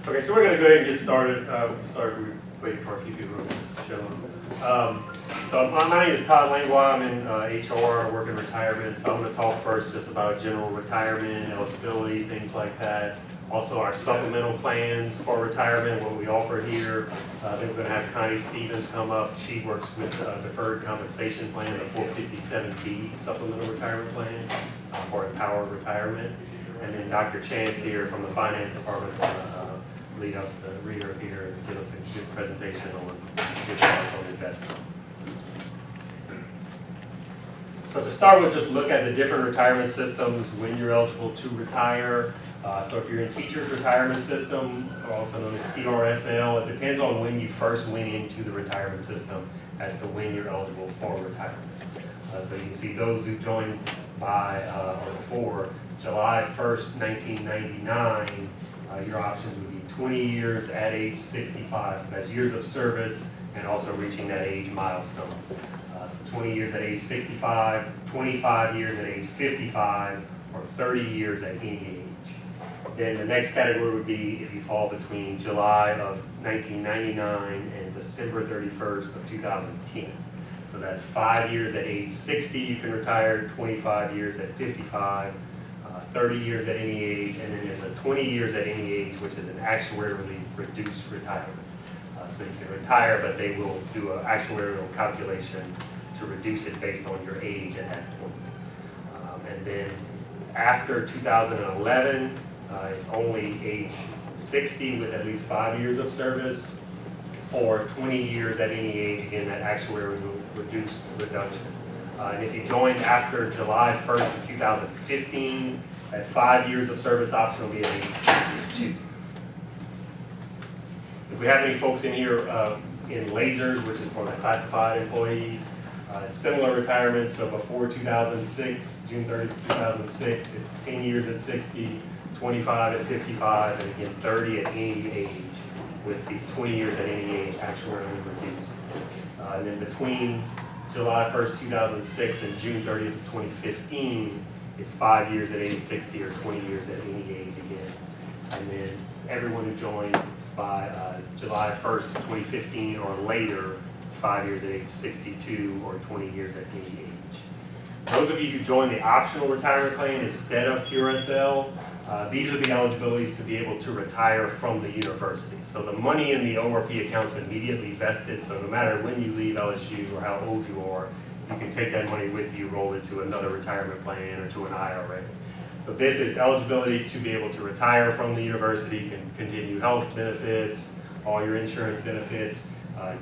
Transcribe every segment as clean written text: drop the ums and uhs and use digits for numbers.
Okay, so we're going to go ahead and get started. Sorry, we're waiting for a few people to show up. So my name is Todd Langlois. I'm in HR, work in retirement. So I'm going to talk first just about general retirement, eligibility, things like that. Also our supplemental plans for retirement, what we offer here. Then we're going to have Connie Stevens come up. She works with deferred compensation plan, the 457B supplemental retirement plan for empowered retirement. And then Dr. Chance here from the finance department is going to lead up the reader here and give us a good presentation on investing. So to start with, just look at the different retirement systems when you're eligible to retire. So if you're in teacher's retirement system, also known as TRSL, it depends on when you first went into the retirement system as to when you're eligible for retirement. So you can see those who joined by or before July 1st, 1999, your options would be 20 years at age 65. So that's years of service and also reaching that age milestone. So 20 years at age 65, 25 years at age 55, or 30 years at any age. Then the next category would be if you fall between July of 1999 and December 31st of 2010. So that's 5 years at age 60 you can retire, 25 years at 55, 30 years at any age, and then there's a 20 years at any age, which is an actuarially reduced retirement. So you can retire, but they will do an actuarial calculation to reduce it based on your age at that point. And then after 2011, it's only age 60 with at least 5 years of service, or 20 years at any age, again, that actuarial reduced reduction. And if you joined after July 1st of 2015, that's 5 years of service option will be at age 62. If we have any folks in here in lasers, which is for the classified employees, similar retirements, so before 2006, June 30th, 2006, it's 10 years at 60, 25 at 55, and again 30 at any age, with the 20 years at any age actuarially reduced. And then between July 1st, 2006 and June 30th, 2015, it's 5 years at age 60 or 20 years at any age again. And then everyone who joined by July 1st, 2015 or later, it's 5 years at age 62 or 20 years at any age. Those of you who joined the optional retirement plan instead of TRSL, these are the eligibilities to be able to retire from the university. So the money in the ORP account's immediately vested, so no matter when you leave LSU or how old you are, you can take that money with you, roll it to another retirement plan or to an IRA. So this is eligibility to be able to retire from the university. You can continue health benefits, all your insurance benefits,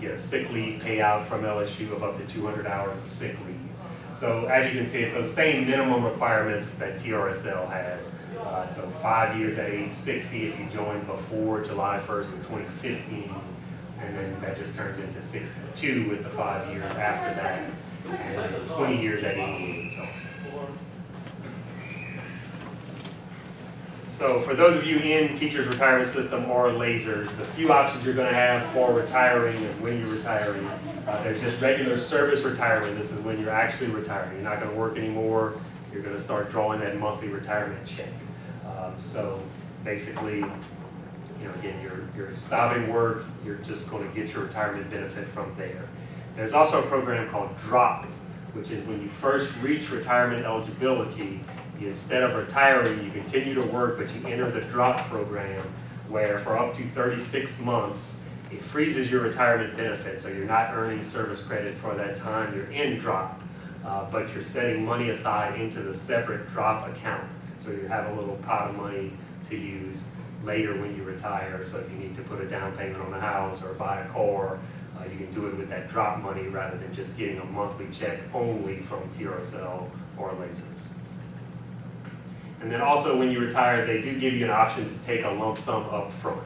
get a sick leave payout from LSU of up to 200 hours of sick leave. So as you can see, it's those same minimum requirements that TRSL has. So 5 years at age 60 if you joined before July 1st of 2015, and then that just turns into 62 with the 5 years after that, and 20 years at any age also. So for those of you in teacher's retirement system or lasers, the few options you're going to have for retiring and when you're retiring, there's just regular service retirement. This is when you're actually retiring. You're not going to work anymore. You're going to start drawing that monthly retirement check. So basically, again, you're stopping work. You're just going to get your retirement benefit from there. There's also a program called DROP, which is when you first reach retirement eligibility, instead of retiring, you continue to work, but you enter the DROP program where for up to 36 months, it freezes your retirement benefit. So you're not earning service credit for that time you're in DROP, but you're setting money aside into the separate DROP account. So you have a little pot of money to use later when you retire. So if you need to put a down payment on a house or buy a car, you can do it with that DROP money rather than just getting a monthly check only from TRSL or lasers. And then also when you retire, they do give you an option to take a lump sum up front.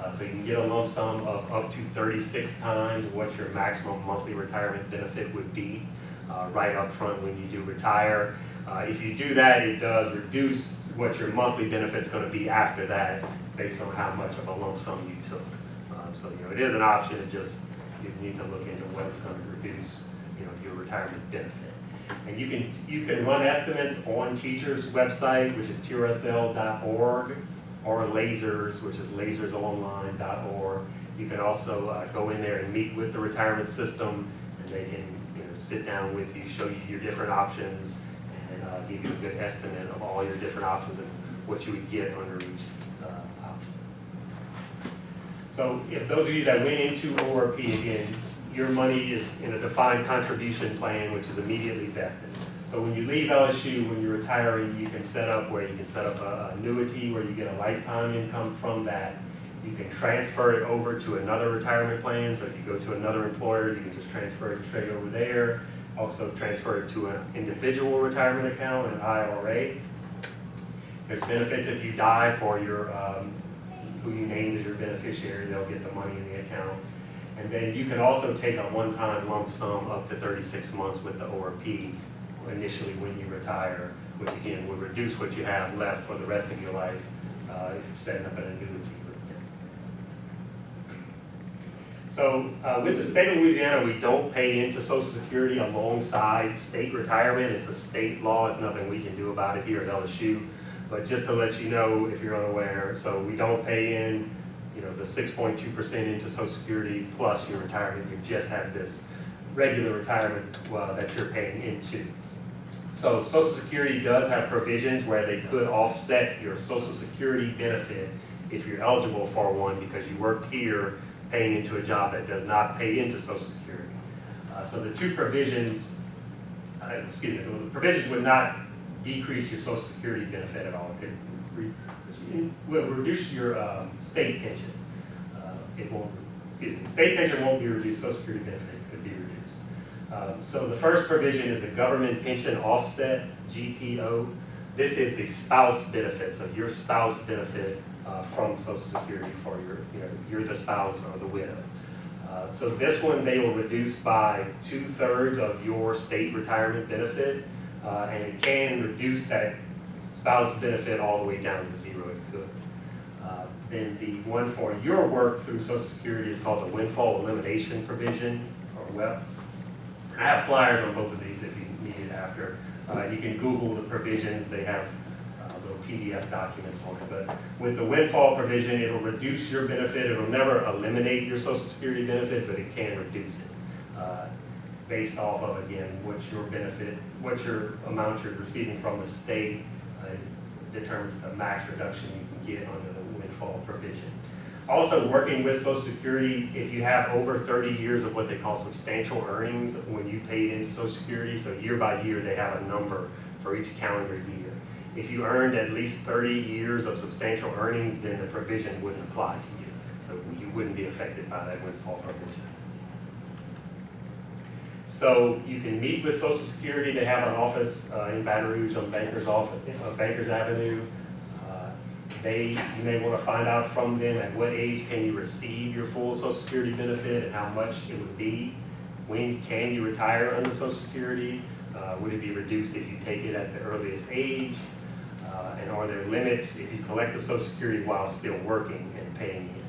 So you can get a lump sum of up to 36 times what your maximum monthly retirement benefit would be right up front when you do retire. If you do that, it does reduce what your monthly benefit's going to be after that based on how much of a lump sum you took. So it is an option. It just you need to look into what's going to reduce your retirement benefit. And you can run estimates on teachers' website, which is trsl.org. or lasers, which is lasersonline.org. You can also go in there and meet with the retirement system, and they can sit down with you, show you your different options, and give you a good estimate of all your different options and what you would get under each option. So if those of you that went into ORP, again, your money is in a defined contribution plan, which is immediately vested. So when you leave LSU, when you're retiring, you can set up where you can set up an annuity where you get a lifetime income from that. You can transfer it over to another retirement plan. So if you go to another employer, you can just transfer it straight over there. Also transfer it to an individual retirement account, an IRA. There's benefits if you die for your who you named as your beneficiary. They'll get the money in the account. And then you can also take a one-time lump sum up to 36 months with the ORP initially when you retire, which again would reduce what you have left for the rest of your life if you're setting up an annuity. So with the state of Louisiana, we don't pay into Social Security alongside state retirement. It's a state law. It's nothing we can do about it here at LSU. But just to let you know, if you're unaware, so we don't pay in, the 6.2% into Social Security plus your retirement. You just have this regular retirement that you're paying into. So Social Security does have provisions where they could offset your Social Security benefit if you're eligible for one because you work here paying into a job that does not pay into Social Security. So the two provisions, the provisions would not decrease your Social Security benefit at all. It will reduce your state pension. State pension won't be reduced, Social Security benefit could be reduced. So the first provision is the government pension offset, GPO. This is the spouse benefit, so your spouse benefit from Social Security for you're the spouse or the widow. So this one they will reduce by 2/3 of your state retirement benefit, and it can reduce that spouse benefit all the way down to zero if it could. Then the one for your work through Social Security is called the windfall elimination provision, or WEP. I have flyers on both of these if you need it after. You can Google the provisions. They have little PDF documents on it. But with the windfall provision, it'll reduce your benefit. It'll never eliminate your Social Security benefit, but it can reduce it based off of, again, what your benefit, what your amount you're receiving from the state determines the max reduction you can get under the windfall provision. Also, working with Social Security, if you have over 30 years of what they call substantial earnings when you paid into Social Security, so year by year they have a number for each calendar year. If you earned at least 30 years of substantial earnings, then the provision wouldn't apply to you. So you wouldn't be affected by that windfall provision. So you can meet with Social Security. They have an office in Baton Rouge on Bankers Avenue. You may want to find out from them at what age can you receive your full Social Security benefit and how much it would be. When can you retire under Social Security? Would it be reduced if you take it at the earliest age? And are there limits if you collect the Social Security while still working and paying it?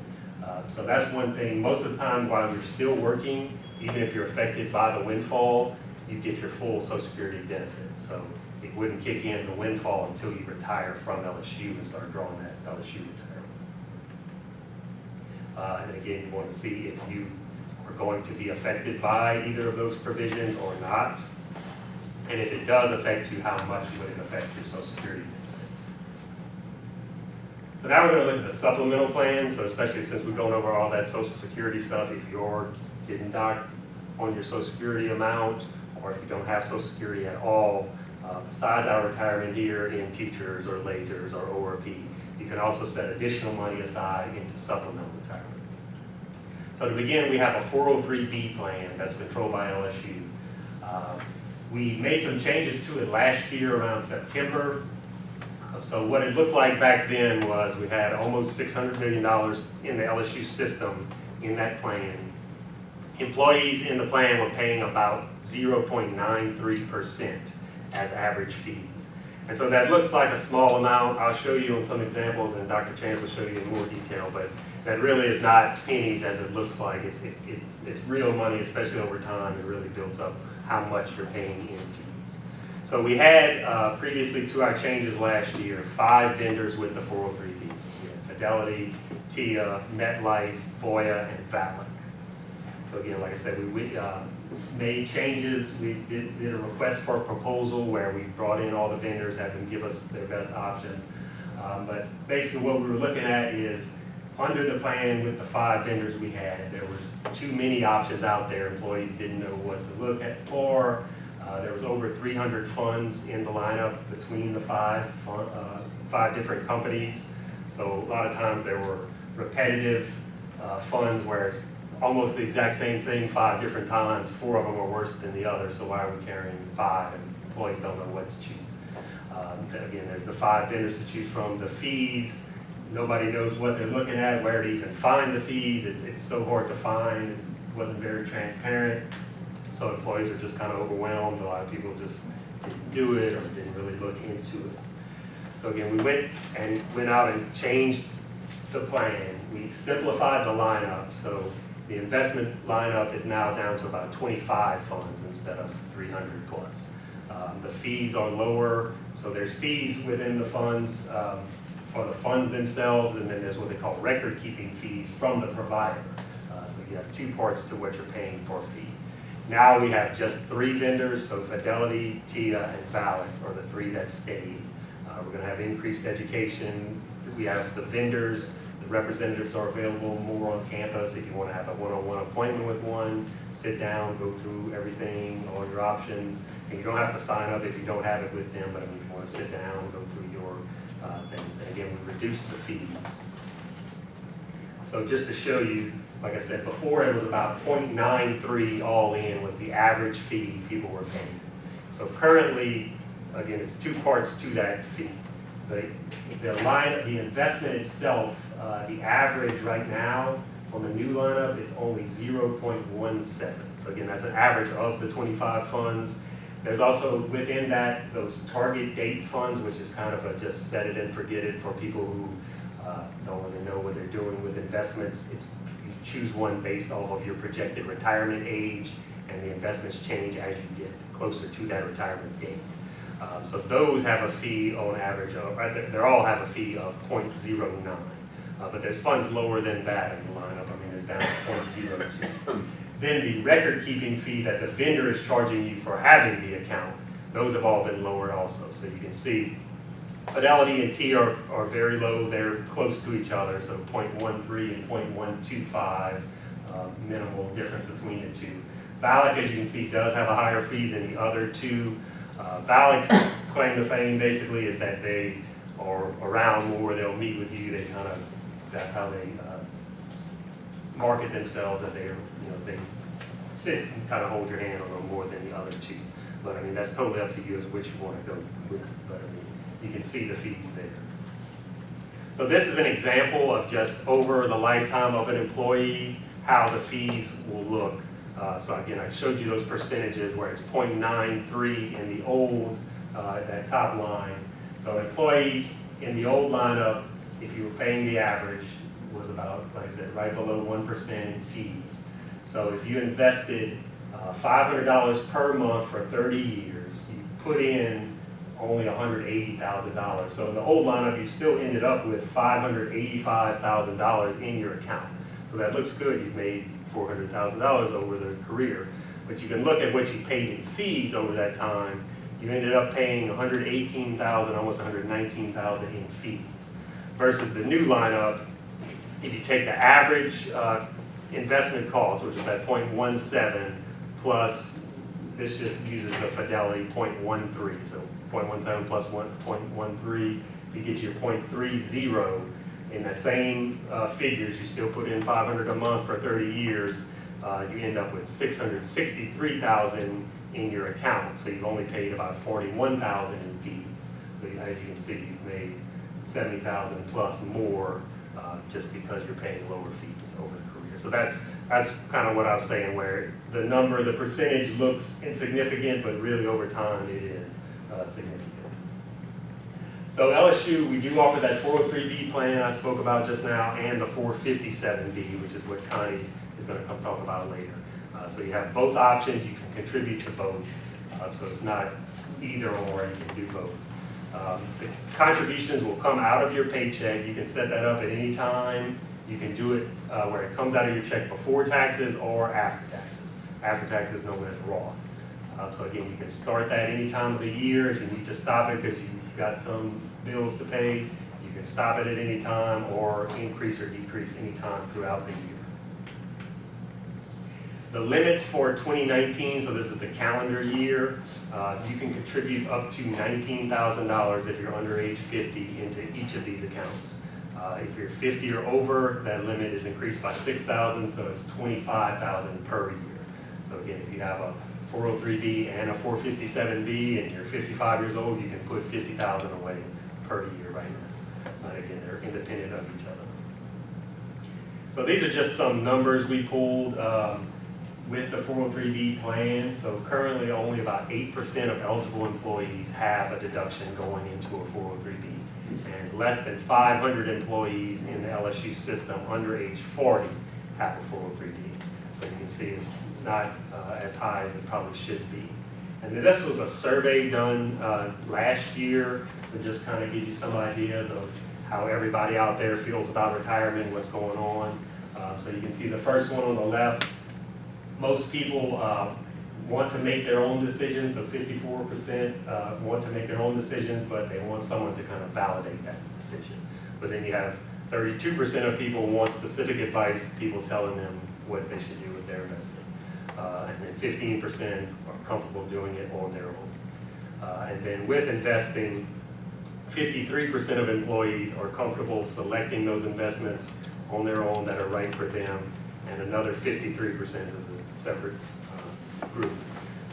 So that's one thing. Most of the time while you're still working, even if you're affected by the windfall, you get your full Social Security benefit. So it wouldn't kick in the windfall until you retire from LSU and start drawing that LSU retirement. And again, you want to see if you are going to be affected by either of those provisions or not. And if it does affect you, how much would it affect your Social Security benefit? So now we're going to look at the supplemental plan. So especially since we're going over all that Social Security stuff, if you're getting docked on your Social Security amount, or if you don't have Social Security at all, besides our retirement here in teachers or lasers or ORP, you can also set additional money aside into supplemental retirement. So to begin, we have a 403B plan that's controlled by LSU. We made some changes to it last year around September. So what it looked like back then was we had almost $600 million in the LSU system in that plan. Employees in the plan were paying about 0.93% as average fees. And so that looks like a small amount. I'll show you on some examples, and Dr. Chance will show you in more detail, but that really is not pennies as it looks like. It's real money, especially over time. It really builds up how much you're paying in fees. So we had, previously to our changes last year, 5 vendors with the 403Bs. Fidelity, TIA, MetLife, Voya, and VALIC. So again, like I said, we made changes. We did a request for a proposal where we brought in all the vendors, had them give us their best options. But basically what we were looking at is, under the plan with the 5 vendors we had, there was too many options out there. Employees didn't know what to look at for. There was over 300 funds in the lineup between the 5 different companies. So a lot of times there were repetitive funds where it's almost the exact same thing 5 different times. 4 of them are worse than the other, so why are we carrying 5? And employees don't know what to choose. Again, there's the 5 vendors to choose from. The fees, nobody knows what they're looking at, where to even find the fees. It's so hard to find. It wasn't very transparent. So employees are just kind of overwhelmed. A lot of people just didn't do it or didn't really look into it. So again, we went out and changed the plan. We simplified the lineup. So the investment lineup is now down to about 25 funds instead of 300 plus. The fees are lower. So there's fees within the funds for the funds themselves, and then there's what they call record-keeping fees from the provider. So you have 2 parts to what you're paying for a fee. Now we have just 3 vendors, so Fidelity, TIA, and VALIC are the 3 that stayed. We're going to have increased education. We have the vendors, the representatives are available more on campus if you want to have a one-on-one appointment with one, sit down, go through everything, all your options. And you don't have to sign up if you don't have it with them, but if you want to sit down, go through your things. And again, we reduce the fees. So just to show you, like I said before, it was about 0.93 all in was the average fee people were paying. So currently, again, it's 2 parts to that fee. The investment itself, the average right now on the new lineup is only 0.17. So again, that's an average of the 25 funds. There's also within that those target date funds, which is kind of a just set it and forget it for people who don't really know what they're doing with investments. You choose one based off of your projected retirement age, and the investments change as you get closer to that retirement date. So those have a fee on average of, they all have a fee of 0.09. But there's funds lower than that in the lineup. I mean, they're down to 0.02. Then the record-keeping fee that the vendor is charging you for having the account, those have all been lowered also. So you can see Fidelity and T are very low. They're close to each other, so 0.13 and 0.125, minimal difference between the 2. VALIC, as you can see, does have a higher fee than the other 2. VALIC's claim to fame basically is that they are around more. They'll meet with you. They kind of, that's how they market themselves, that they sit and kind of hold your hand a little more than the other 2. But I mean, that's totally up to you as which you want to go with. But I mean, you can see the fees there. So this is an example of just over the lifetime of an employee, how the fees will look. So again, I showed you those percentages where it's 0.93 in the old, that top line. So an employee in the old lineup, if you were paying the average, was about, like I said, right below 1% in fees. So if you invested $500 per month for 30 years, you put in only $180,000. So in the old lineup, you still ended up with $585,000 in your account. So that looks good. You've made $400,000 over the career. But you can look at what you paid in fees over that time. You ended up paying $118,000, almost $119,000 in fees. Versus the new lineup, if you take the average investment cost, which is that 0.17, plus this just uses the Fidelity 0.13. So 0.17 plus 1.13, you get your 0.30. In the same figures, you still put in $500 a month for 30 years, you end up with $663,000 in your account. So you've only paid about $41,000 in fees. So as you can see, you've made $70,000 plus more just because you're paying lower fees over the career. So that's kind of what I was saying, where the number, the percentage looks insignificant, but really over time it is significant. So LSU, we do offer that 403B plan I spoke about just now, and the 457B, which is what Connie is going to come talk about later. So you have both options. You can contribute to both. So it's not either or, you can do both. The contributions will come out of your paycheck. You can set that up at any time. You can do it where it comes out of your check before taxes or after taxes. After taxes known as Roth. So again, you can start that any time of the year. If you need to stop it because you've got some bills to pay, you can stop it at any time or increase or decrease any time throughout the year. The limits for 2019, so this is the calendar year, you can contribute up to $19,000 if you're under age 50 into each of these accounts. If you're 50 or over, that limit is increased by $6,000, so it's $25,000 per year. So again, if you have a 403B and a 457B and you're 55 years old, you can put $50,000 away per year right now. But again, they're independent of each other. So these are just some numbers we pulled with the 403B plan. So currently only about 8% of eligible employees have a deduction going into a 403B. And less than 500 employees in the LSU system under age 40 have a 403B. So you can see it's not as high as it probably should be. And then this was a survey done last year to just kind of give you some ideas of how everybody out there feels about retirement, what's going on. So you can see the first one on the left, most people want to make their own decisions, so 54% want to make their own decisions, but they want someone to kind of validate that decision. But then you have 32% of people want specific advice, people telling them what they should do with their investing. And then 15% are comfortable doing it on their own. And then with investing, 53% of employees are comfortable selecting those investments on their own that are right for them, and another 53% is a separate group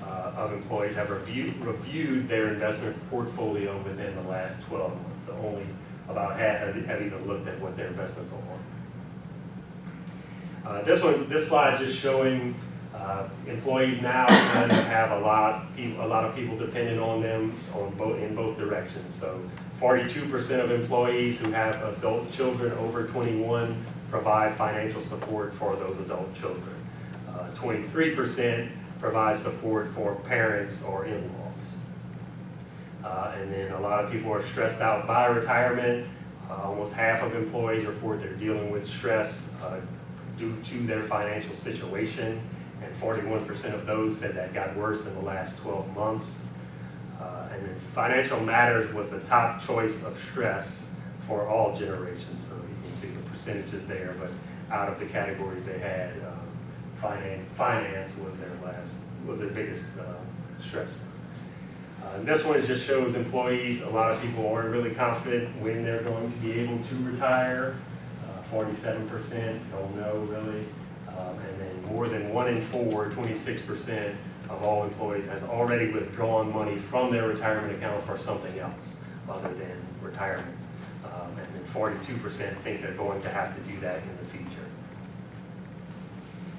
of employees have reviewed their investment portfolio within the last 12 months. So only about half have even looked at what their investments are. This slide is just showing employees now kind of have a lot of people dependent on them in both directions. So 42% of employees who have adult children over 21 provide financial support for those adult children. 23% provide support for parents or in-laws. And then a lot of people are stressed out by retirement. Almost half of employees report they're dealing with stress due to their financial situation. And 41% of those said that got worse in the last 12 months. And then financial matters was the top choice of stress for all generations. So you can see the percentages there, but out of the categories they had, finance was their biggest stressor. This one just shows employees, a lot of people aren't really confident when they're going to be able to retire. 47% don't know really. And then more than 1 in 4, 26% of all employees has already withdrawn money from their retirement account for something else other than retirement. And then 42% think they're going to have to do that in the future.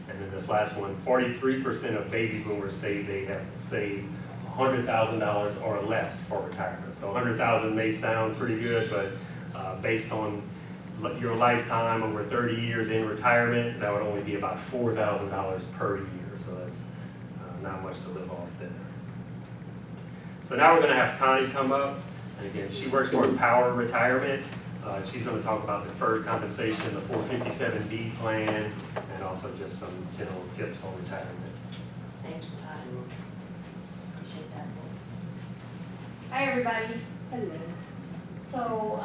And then this last one, 43% of baby boomers say they have saved $100,000 or less for retirement. So $100,000 may sound pretty good, but based on your lifetime over 30 years in retirement, that would only be about $4,000 per year. So that's not much to live off there. So now we're going to have Connie come up. And again, she works for Empower Retirement. She's going to talk about deferred compensation, the 457B plan, and also just some general tips on retirement. Thank you, Todd. Appreciate that. Hi, everybody. Hello. So,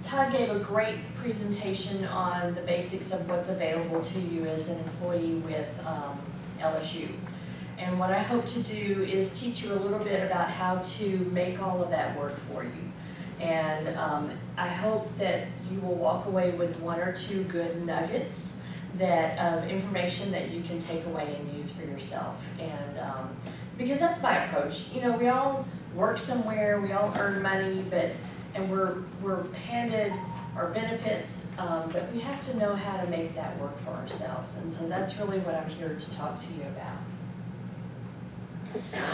Todd gave a great presentation on the basics of what's available to you as an employee with LSU. And what I hope to do is teach you a little bit about how to make all of that work for you. And I hope that you will walk away with 1 or 2 good nuggets of information that you can take away and use for yourself. And because that's my approach. You know, we all work somewhere, we all earn money, and we're handed our benefits, but we have to know how to make that work for ourselves. And so that's really what I'm here to talk to you about.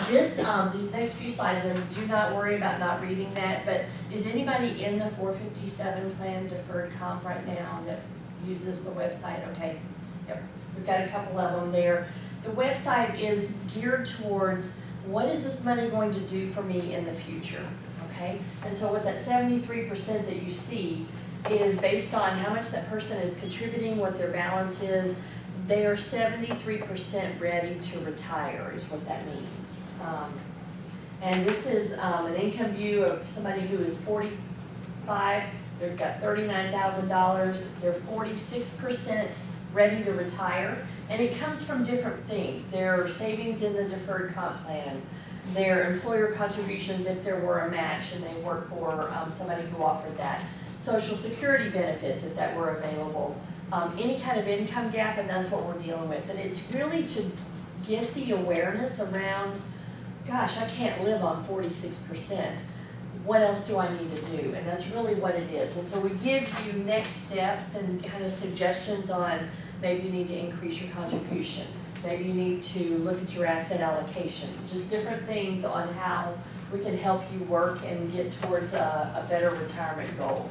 These next few slides, and do not worry about not reading that, but is anybody in the 457 plan deferred comp right now that uses the website? Okay, yep, we've got a couple of them there. The website is geared towards what is this money going to do for me in the future, okay? okay? And so with that 73% that you see is based on how much that person is contributing, what their balance is. They are 73% ready to retire is what that means. And this is an income view of somebody who is 45, they've got $39,000, they're 46% ready to retire, and it comes from different things. Their savings in the deferred comp plan, their employer contributions if there were a match and they work for somebody who offered that, Social Security benefits if that were available, any kind of income gap, and that's what we're dealing with. And it's really to get the awareness around, gosh, I can't live on 46%. What else do I need to do? And that's really what it is. And so we give you next steps and kind of suggestions on maybe you need to increase your contribution. Maybe you need to look at your asset allocation. Just different things on how we can help you work and get towards a better retirement goal.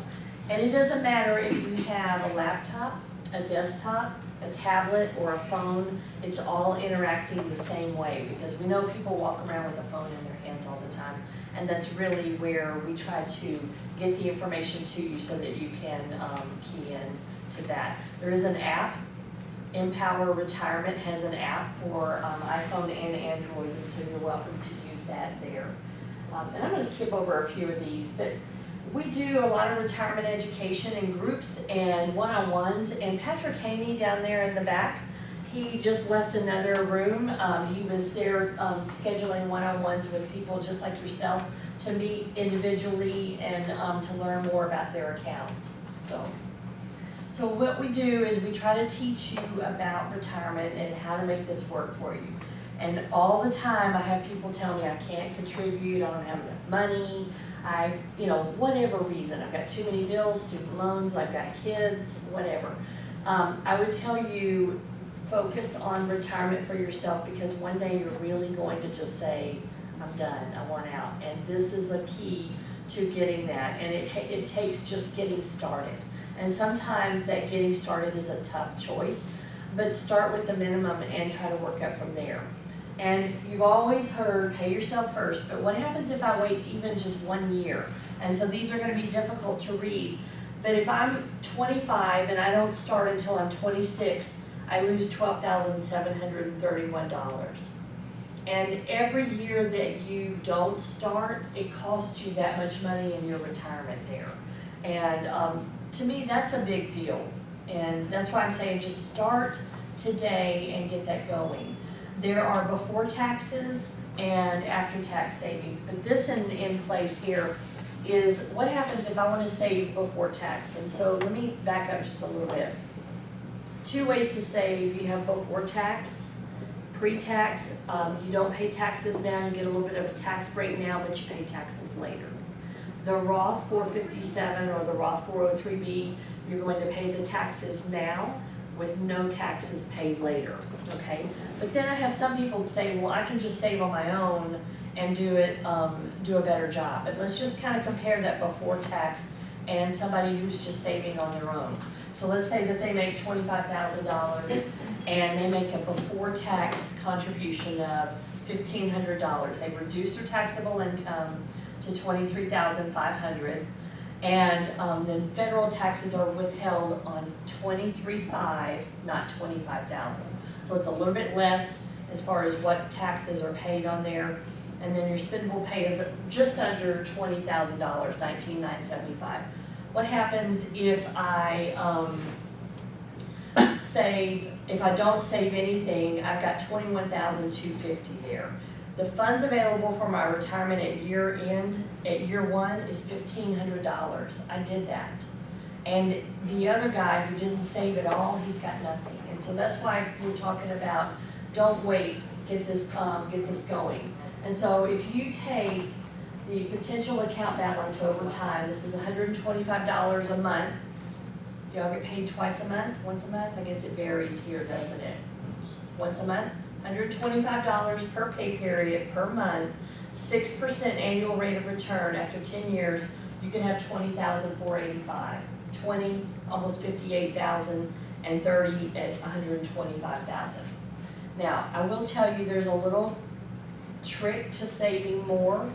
And it doesn't matter if you have a laptop, a desktop, a tablet, or a phone. It's all interacting the same way, because we know people walk around with a phone in their hands all the time. And that's really where we try to get the information to you so that you can key in to that. There is an app. Empower Retirement has an app for iPhone and Android, and so you're welcome to use that there. And I'm going to skip over a few of these, but we do a lot of retirement education in groups and one-on-ones, and Patrick Haney down there in the back, he just left another room. He was there scheduling one-on-ones with people just like yourself to meet individually and to learn more about their account. So what we do is we try to teach you about retirement and how to make this work for you. And all the time I have people tell me I can't contribute, I don't have enough money, whatever reason. I've got too many bills, student loans, I've got kids, whatever. I would tell you, focus on retirement for yourself, because one day you're really going to just say, I'm done, I want out. And this is the key to getting that. And it takes just getting started. And sometimes that getting started is a tough choice, but start with the minimum and try to work up from there. And you've always heard, pay yourself first, but what happens if I wait even just 1 year? And so these are going to be difficult to read. But if I'm 25 and I don't start until I'm 26, I lose $12,731. And every year that you don't start, it costs you that much money in your retirement there. And to me, that's a big deal. And that's why I'm saying just start today and get that going. There are before taxes and after tax savings, but this in place here is what happens if I want to save before tax. And so let me back up just a little bit. 2 ways to save. You have before tax, pre-tax. You don't pay taxes now, you get a little bit of a tax break now, but you pay taxes later. The Roth 457 or the Roth 403B, you're going to pay the taxes now with no taxes paid later, okay? But then I have some people say, well, I can just save on my own and do a better job. But let's just kind of compare that before tax and somebody who's just saving on their own. So let's say that they make $25,000 and they make a before tax contribution of $1,500. They reduce their taxable income to $23,500, and then federal taxes are withheld on $23,500, not $25,000. So it's a little bit less as far as what taxes are paid on there, and then your spendable pay is just under $20,000, $19,975. What happens if I if I don't save anything? I've got $21,250 there. The funds available for my retirement at year end, at year one, is $1,500. I did that. And the other guy who didn't save at all, he's got nothing. And so that's why we're talking about, don't wait, get this going. And so if you take the potential account balance over time, this is $125 a month. Y'all get paid twice a month, once a month? I guess it varies here, doesn't it? Once a month? $125 per pay period per month, 6% annual rate of return after 10 years, you can have $20,485. 20, almost $58,000, and 30 at $125,000. Now, I will tell you there's a little trick to saving more.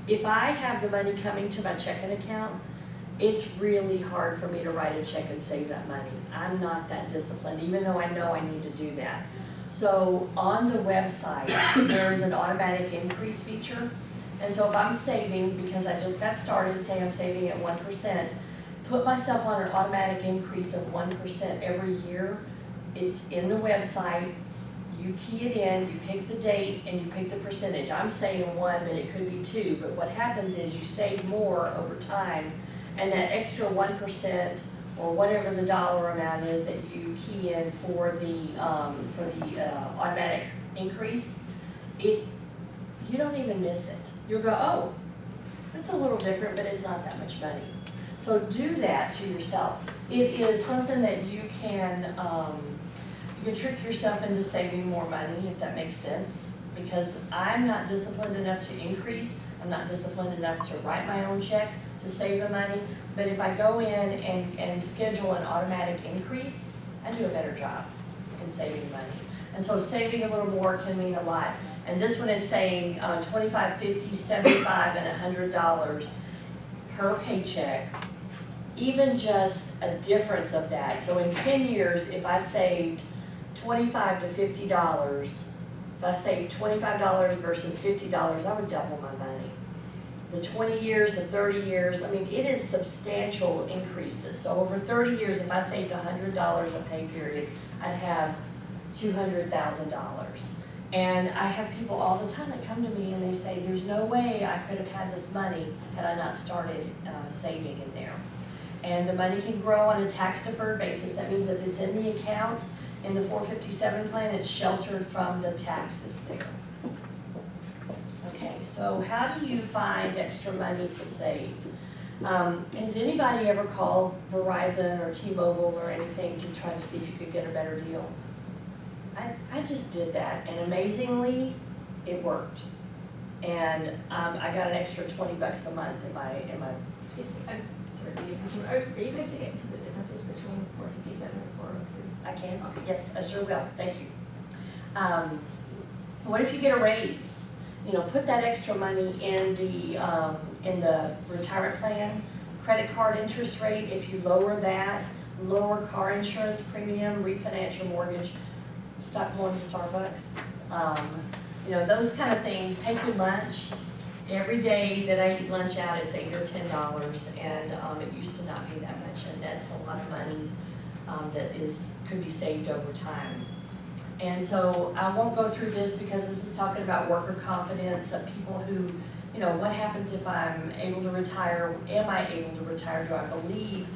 if I have the money coming to my checking account, it's really hard for me to write a check and save that money. I'm not that disciplined, even though I know I need to do that. So on the website, there's an automatic increase feature. And so if I'm saving, because I just got started, say I'm saving at 1%, put myself on an automatic increase of 1% every year. It's in the website. You key it in, you pick the date, and you pick the percentage. I'm saying 1, but it could be 2. But what happens is you save more over time, and that extra 1% or whatever the dollar amount is that you key in for the automatic increase, you don't even miss it. You'll go, oh, it's a little different, but it's not that much money. So do that to yourself. It is something that you can trick yourself into saving more money, if that makes sense. Because I'm not disciplined enough to increase. I'm not disciplined enough to write my own check to save the money. But if I go in and schedule an automatic increase, I do a better job in saving money. And so saving a little more can mean a lot. And this one is saying $25, $50, $75, and $100 per paycheck. Even just a difference of that. So in 10 years, if I saved $25 to $50, if I saved $25 versus $50, I would double my money. The 20 years, the 30 years, I mean, it is substantial increases. So over 30 years, if I saved $100 a pay period, I'd have $200,000. And I have people all the time that come to me and they say, there's no way I could have had this money had I not started saving in there. And the money can grow on a tax-deferred basis. That means if it's in the account, in the 457 plan, it's sheltered from the taxes there. Okay, so how do you find extra money to save? Has anybody ever called Verizon or T-Mobile or anything to try to see if you could get a better deal? I just did that, and amazingly, it worked. And I got an extra $20 a month in my. Excuse me, I'm sorry, are you going to get into the differences between 457 and 403? I can? Okay. Yes, I sure will. Thank you. What if you get a raise? You know, put that extra money in the retirement plan. Credit card interest rate, if you lower that, lower car insurance premium, refinance your mortgage, stop going to Starbucks. You know, those kind of things. Take your lunch. Every day that I eat lunch out, it's $8 or $10, and it used to not be that much, and that's a lot of money that could be saved over time. And so I won't go through this because this is talking about worker confidence of people who, you know, what happens if I'm able to retire? Am I able to retire? Do I believe?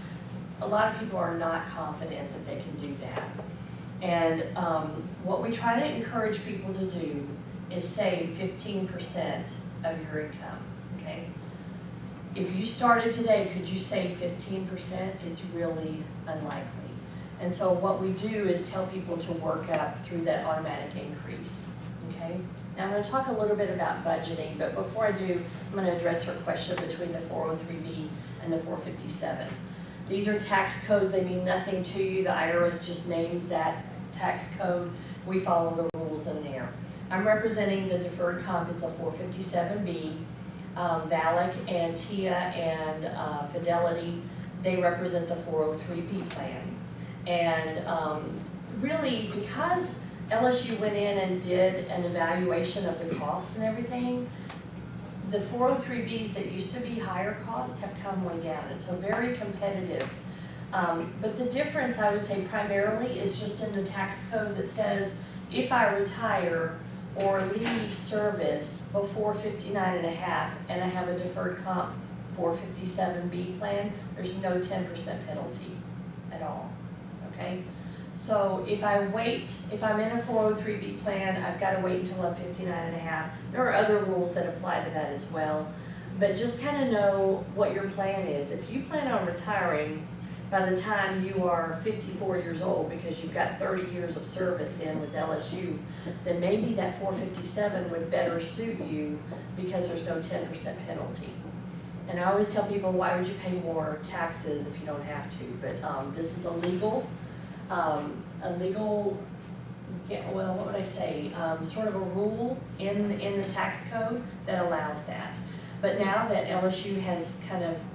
A lot of people are not confident that they can do that. And what we try to encourage people to do is save 15% of your income, okay? If you started today, could you save 15%? It's really unlikely. And so what we do is tell people to work up through that automatic increase, okay? Now I'm going to talk a little bit about budgeting, but before I do, I'm going to address her question between the 403B and the 457. These are tax codes. They mean nothing to you. The IRS just names that tax code. We follow the rules in there. I'm representing the deferred comp. It's a 457B. VALIC and TIA and Fidelity, they represent the 403B plan. And really, because LSU went in and did an evaluation of the costs and everything, the 403Bs that used to be higher cost have come way down. And so very competitive. But the difference, I would say, primarily is just in the tax code that says if I retire or leave service before 59 and a half and I have a deferred comp 457B plan, there's no 10% penalty at all, okay? So if I wait, if I'm in a 403B plan, I've got to wait until I'm 59 and a half. There are other rules that apply to that as well, but just kind of know what your plan is. If you plan on retiring by the time you are 54 years old because you've got 30 years of service in with LSU, then maybe that 457 would better suit you because there's no 10% penalty. And I always tell people, why would you pay more taxes if you don't have to? But this is illegal. Well, what would I say? Sort of a rule in the tax code that allows that. But now that LSU has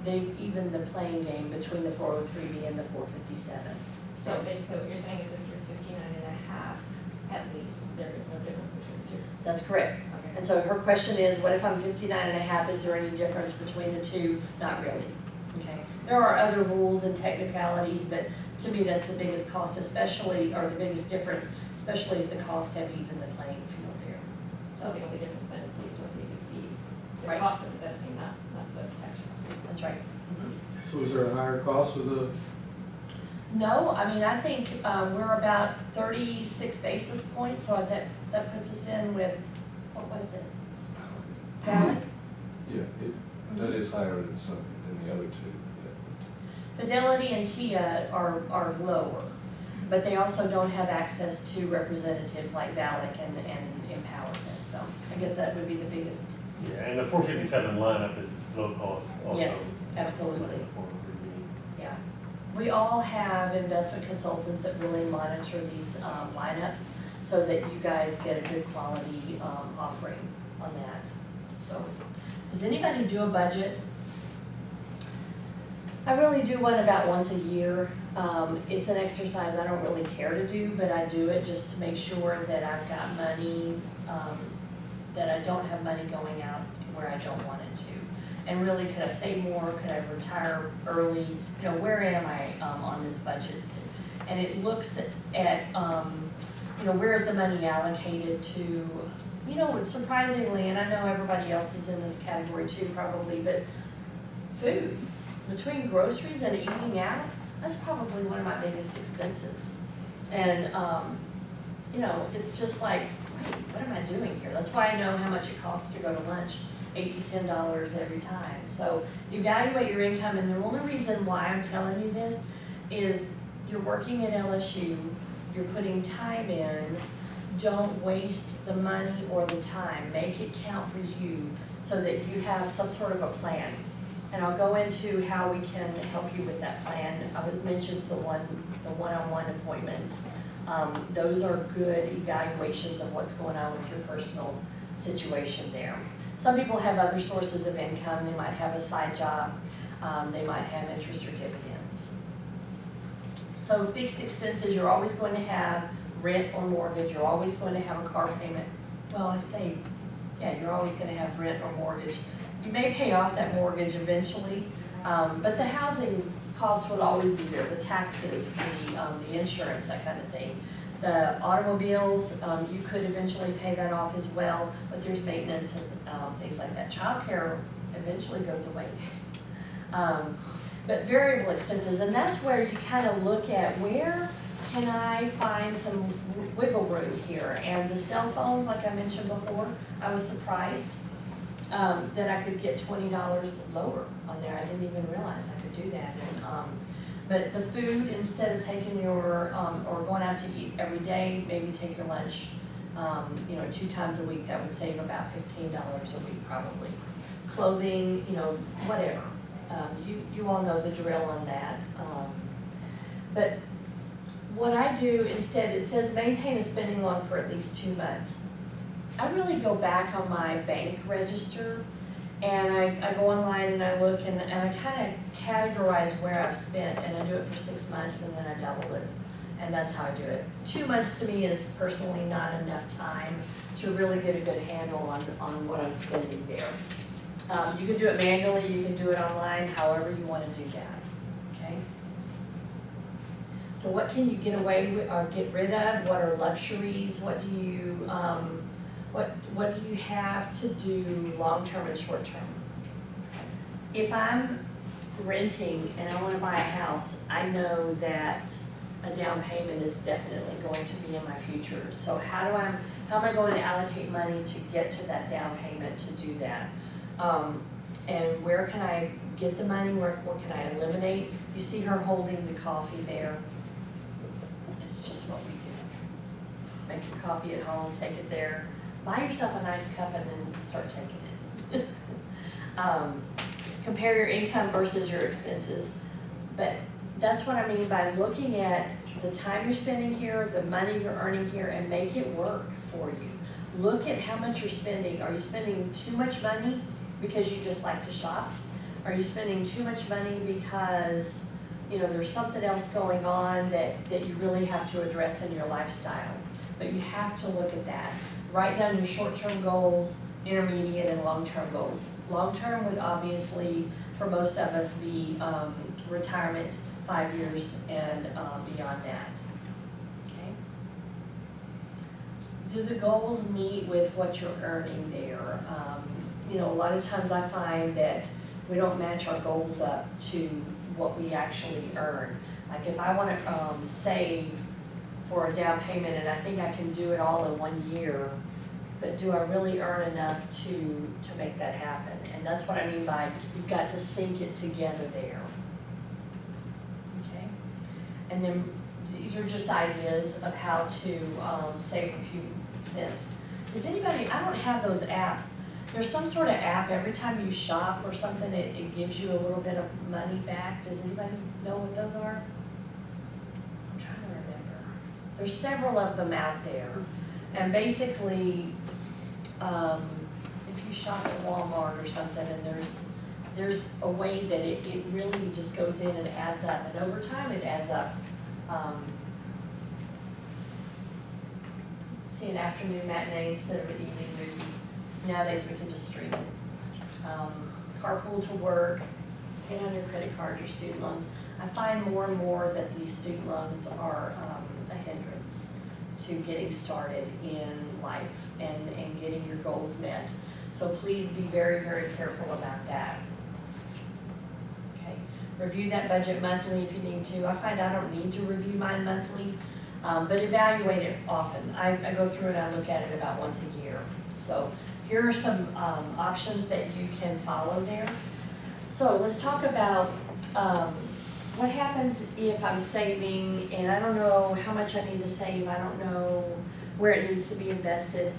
they've evened the playing game between the 403B and the 457. So basically what you're saying is if you're 59.5 at least, there is no difference between the two. That's correct. Okay. And so her question is, what if I'm 59.5? Is there any difference between the two? Not really. Okay. There are other rules and technicalities, but to me that's the biggest cost, especially, or the biggest difference, especially if the costs have evened the playing field there. So the only difference then is the associated fees. The Right. cost of the vesting, not the tax cost. That's right. So is there a higher cost with the, No, I mean, I think we're about 36 basis points, so that puts us in with, what was it? Valley? Yeah, that is higher than than the other two. Fidelity and TIA are lower, but they also don't have access to representatives like VALIC and Empowerment, so I guess that would be the biggest. Yeah, and the 457 lineup is low cost also. Yes, absolutely. Yeah. We all have investment consultants that really monitor these lineups so that you guys get a good quality offering on that. So, does anybody do a budget? I really do one about once a year. It's an exercise I don't really care to do, but I do it just to make sure that I've got money, that I don't have money going out where I don't want it to. And really, could I save more? Could I retire early? You know, where am I on this budget? And it looks at, you know, where is the money allocated to? You know, surprisingly, and I know everybody else is in this category too probably, but food. Between groceries and eating out, that's probably one of my biggest expenses. And, you know, it's just like, wait, what am I doing here? That's why I know how much it costs to go to lunch, $8 to $10 every time. So evaluate your income, and the only reason why I'm telling you this is you're working at LSU, you're putting time in, don't waste the money or the time. Make it count for you so that you have some sort of a plan. And I'll go into how we can help you with that plan. I was mentioned the one-on-one appointments. Those are good evaluations of what's going on with your personal situation there. Some people have other sources of income. They might have a side job. They might have interest or dividends. So fixed expenses, you're always going to have rent or mortgage. You're always going to have a car payment. Well, I say, yeah, you're always going to have rent or mortgage. You may pay off that mortgage eventually, but the housing costs will always be there, the taxes, the insurance, that kind of thing. The automobiles, you could eventually pay that off as well, but there's maintenance and things like that. Childcare eventually goes away. But variable expenses, and that's where you kind of look at where can I find some wiggle room here. And the cell phones, like I mentioned before, I was surprised that I could get $20 lower on there. I didn't even realize I could do that. And, but the food, instead of taking your, or going out to eat every day, maybe take your lunch, you know, 2 times a week, that would save about $15 a week probably. Clothing, you know, whatever. You all know the drill on that. But what I do instead, it says maintain a spending log for at least 2 months. I really go back on my bank register, and I go online and I look and I kind of categorize where I've spent, and I do it for 6 months and then I double it, and that's how I do it. 2 months to me is personally not enough time to really get a good handle on what I'm spending there. You can do it manually, you can do it online, however you want to do that, okay? So what can you get away with or get rid of? What are luxuries? What do you, what do you have to do long-term and short-term? If I'm renting and I want to buy a house, I know that a down payment is definitely going to be in my future. So how am I going to allocate money to get to that down payment to do that? And where can I get the money? What can I eliminate? You see her holding the coffee there. It's just what we do. Make your coffee at home, take it there. Buy yourself a nice cup and then start taking it. Compare your income versus your expenses. But that's what I mean by looking at the time you're spending here, the money you're earning here, and make it work for you. Look at how much you're spending. Are you spending too much money because you just like to shop? Are you spending too much money because, you know, there's something else going on that you really have to address in your lifestyle? But you have to look at that. Write down your short-term goals, intermediate and long-term goals. Long-term would obviously, for most of us, be retirement, 5 years and beyond that. Okay. Do the goals meet with what you're earning there? You know, a lot of times I find that we don't match our goals up to what we actually earn. Like if I want to save for a down payment and I think I can do it all in 1 year, but do I really earn enough to make that happen? And that's what I mean by you've got to sync it together there. Okay? And then these are just ideas of how to save a few cents. Does anybody, I don't have those apps. There's some sort of app, every time you shop or something, it gives you a little bit of money back. Does anybody know what those are? I'm trying to remember. There's several of them out there. And basically, if you shop at Walmart or something and there's a way that it really just goes in and adds up. And over time, it adds up. See an afternoon matinee instead of an evening movie. Nowadays, we can just stream it. Carpool to work, pay on your credit card, your student loans. I find more and more that these student loans are a hindrance to getting started in life and getting your goals met. So please be very, very careful about that. Okay, review that budget monthly if you need to. I find I don't need to review mine monthly, but evaluate it often. I go through it, I look at it about once a year. So here are some options that you can follow there. So let's talk about what happens if I'm saving and I don't know how much I need to save, I don't know where it needs to be invested.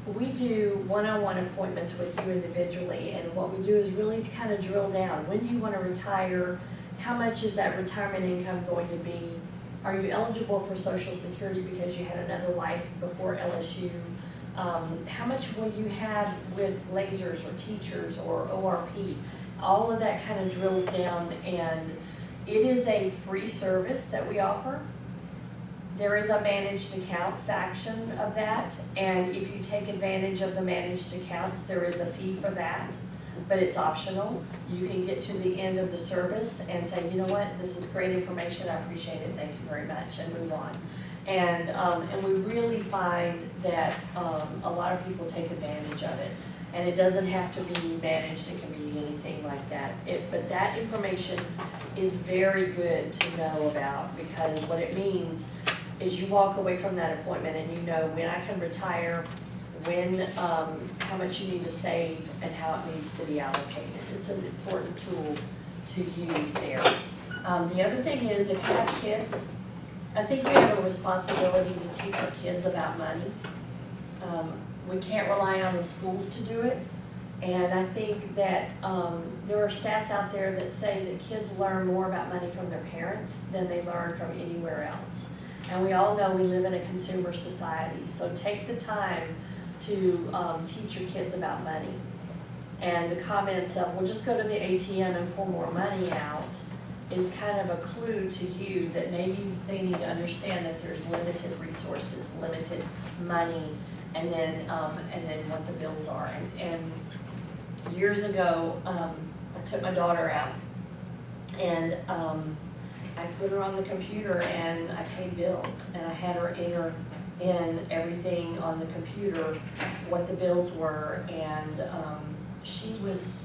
We do one-on-one appointments with you individually, and what we do is really to kind of drill down. When do you want to retire? How much is that retirement income going to be? Are you eligible for Social Security because you had another life before LSU? How much will you have with lasers or teachers or ORP? All of that kind of drills down, and it is a free service that we offer. There is a managed account faction of that, and if you take advantage of the managed accounts, there is a fee for that, but it's optional. You can get to the end of the service and say, you know what, this is great information, I appreciate it, thank you very much, and move on. And we really find that a lot of people take advantage of it. And it doesn't have to be managed, it can be anything like that. But that information is very good to know about, because what it means is you walk away from that appointment and you know when I can retire, when, how much you need to save, and how it needs to be allocated. It's an important tool to use there. The other thing is, if you have kids, I think we have a responsibility to teach our kids about money. We can't rely on the schools to do it. And I think that there are stats out there that say that kids learn more about money from their parents than they learn from anywhere else. And we all know we live in a consumer society. So take the time to teach your kids about money. And the comments of, well, just go to the ATM and pull more money out, is kind of a clue to you that maybe they need to understand that there's limited resources, limited money, and then what the bills are. And years ago, I took my daughter out, and I put her on the computer and I paid bills, and I had her enter in everything on the computer, what the bills were, and she was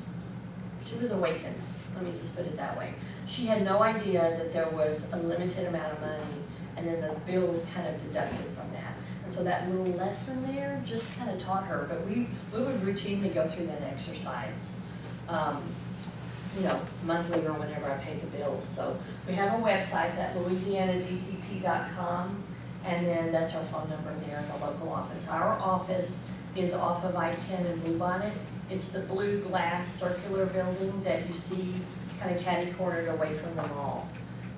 awakened. Let me just put it that way. She had no idea that there was a limited amount of money, and then the bills kind of deducted from that. And so that little lesson there just kind of taught her, but we would routinely go through that exercise, monthly or whenever I paid the bills. So we have a website, that louisianadcp.com, and then that's our phone number there in the local office. Our office is off of I-10 and Bluebonnet. It's the blue glass circular building that you see kind of catty-cornered away from the mall.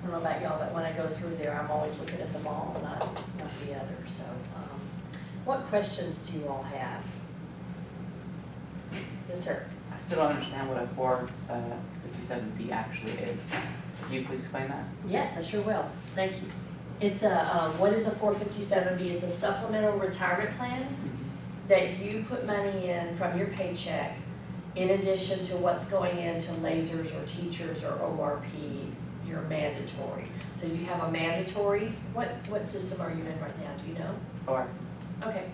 I don't know about y'all, but when I go through there, I'm always looking at the mall, not the other. So what questions do you all have? Yes, sir. I still don't understand what a 457B actually is. Can you please explain that? Yes, I sure will. Thank you. It's a, what is a 457B? It's a supplemental retirement plan that you put money in from your paycheck in addition to what's going into lasers or teachers or ORP, you're mandatory. So you have a mandatory, what system are you in right now? Do you know? Or Okay,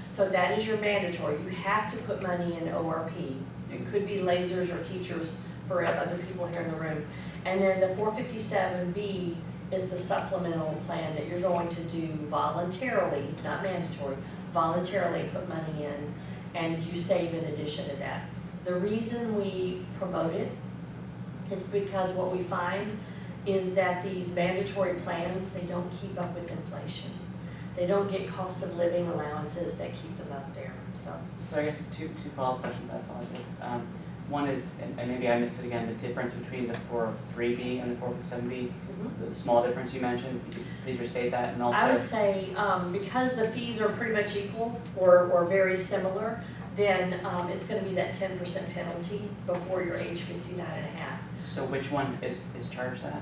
so that is your mandatory. You have to put money in ORP. It could be lasers or teachers for other people here in the room. And then the 457B is the supplemental plan that you're going to do voluntarily, not mandatory, voluntarily put money in, and you save in addition to that. The reason we promote it is because what we find is that these mandatory plans, they don't keep up with inflation. They don't get cost of living allowances that keep them up there, so. So I guess two follow-up questions, I apologize. One is, and maybe I missed it again, the difference between the 403B and the 457B, the small difference you mentioned, could you please restate that, and also? I would say, because the fees are pretty much equal or very similar, then it's gonna be that 10% penalty before you're age 59 and a half. So which one is charged that?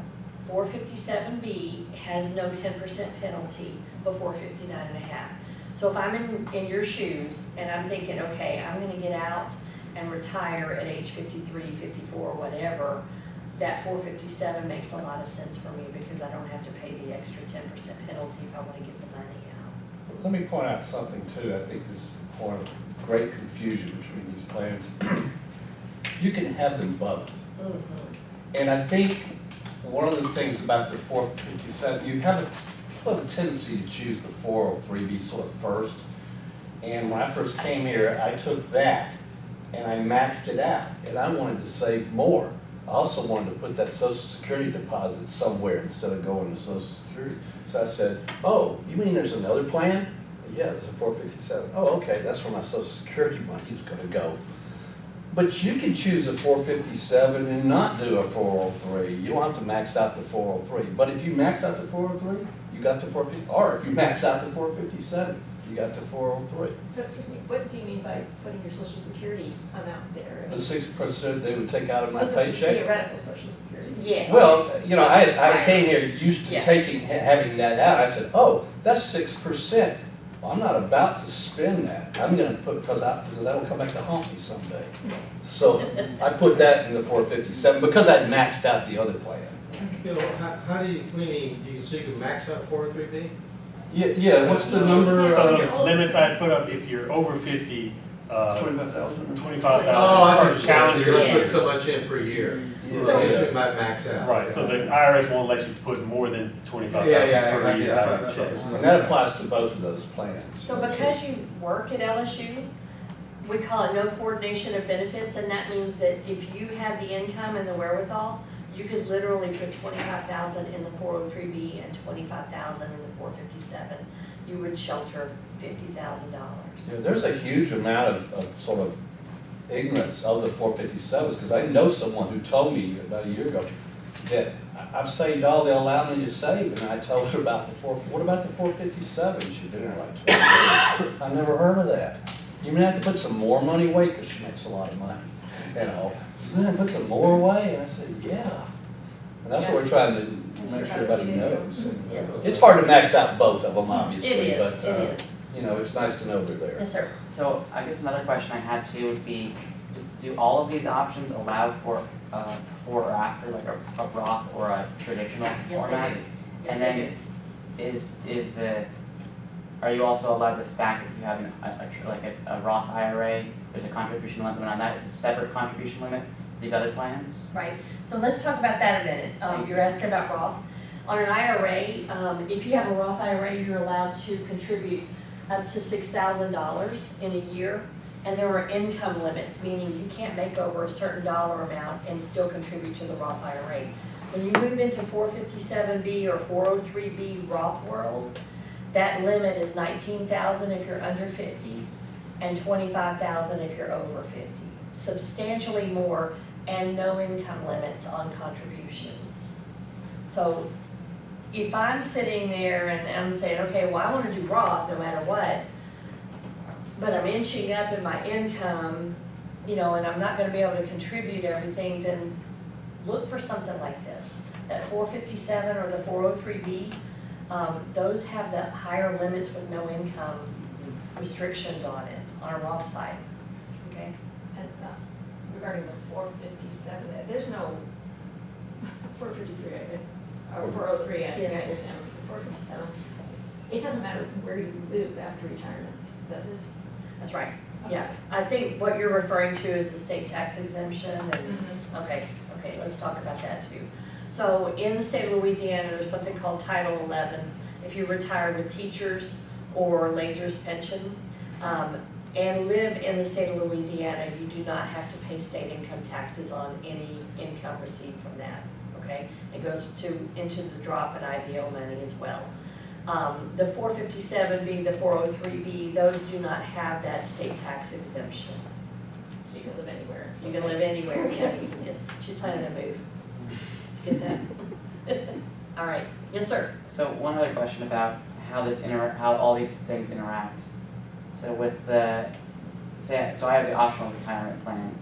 457B has no 10% penalty before 59 and a half. So if I'm in your shoes and I'm thinking, okay, I'm gonna get out and retire at age 53, 54, whatever, that 457 makes a lot of sense for me because I don't have to pay the extra 10% penalty if I wanna get the money out. Let me point out something too. I think this is a point of great confusion between these plans. You can have them both. And I think one of the things about the 457, you have a tendency to choose the 403B sort of first. And when I first came here, I took that and I maxed it out. And I wanted to save more. I also wanted to put that Social Security deposit somewhere instead of going to Social Security. So I said, oh, you mean there's another plan? Yeah, there's a 457. Oh, okay, that's where my Social Security money's gonna go. But you can choose a 457 and not do a 403. You don't have to max out the 403. But if you max out the 403, you got the 450. Or if you max out the 457, you got the 403. So, excuse me, what do you mean by putting your social security amount there? The 6% they would take out of my The paycheck. Theoretical social security. Yeah. Well, you know, I came here used to Yeah. having that out. I said, oh, that's 6%. Well, I'm not about to spend that. I'm gonna put, because that'll come back to haunt me someday. So I put that in the 457 because I'd maxed out the other plan. You know, how do you, so you can max out 403B? Yeah, what's the number? So the limits I put up, if you're over 50, 25,000. 25,000 Oh, I see what per you're saying. calendar You're gonna year. put so much in per year. Yeah. So you should max out. Right, so the IRS won't let you put more than 25,000 Yeah, per year yeah, out I of your check. And that applies to both of those plans. So because you work at LSU, we call it no coordination of benefits, and that means that if you have the income and the wherewithal, you could literally put 25,000 in the 403B and 25,000 in the 457. You would shelter $50,000. Yeah, there's a huge amount of sort of ignorance of the 457s, because I know someone who told me about a year ago that I've saved all they allow me to save, and I told her about the what about the 457? She's doing like 20 years. I never heard of that. You may have to put some more money away, because she makes a lot of money, you know. You may put some more away, and I said, yeah. And that's what we're trying to make sure everybody knows. Yes. It's hard to max out both of them, obviously, It is, but it is. you know, it's nice to know they're there. Yes, sir. So I guess another question I had too would be, do all of these options allow for before or after, like a Roth or a traditional Yes, format? they do. Yes, And they then are you also allowed to stack if you have a Roth IRA, there's a contribution limit on that, it's a separate contribution limit, these other plans? Right, so let's talk about that a minute. You're asking about Roth. On an IRA, if you have a Roth IRA, you're allowed to contribute up to $6,000 in a year. And there are income limits, meaning you can't make over a certain dollar amount and still contribute to the Roth IRA. When you move into 457B or 403B Roth world, that limit is $19,000 if you're under 50 and $25,000 if you're over 50. Substantially more, and no income limits on contributions. So if I'm sitting there and I'm saying, okay, well, I want to do Roth no matter what, but I'm inching up in my income you know, and I'm not gonna be able to contribute everything, then look for something like this. That 457 or the 403B, those have the higher limits with no income restrictions on it, on a Roth side, okay? And regarding the 457, there's no 453, or 403, I think I understand, 457. It doesn't matter where you live after retirement, does it? That's right, yeah. I think what you're referring to is the state tax exemption and, okay, let's talk about that too. So in the state of Louisiana, there's something called Title 11. If you retire with teachers or Laser's pension, and live in the state of Louisiana, you do not have to pay state income taxes on any income received from that, okay? It goes into the drop in IVO money as well. The 457B, the 403B, those do not have that state tax exemption. So you can live anywhere. It's You can okay. live anywhere, yes, yes. She's planning to move. Get that? All right, yes, sir. So one other question about how how all these things interact. So with the, so I have the optional retirement plan,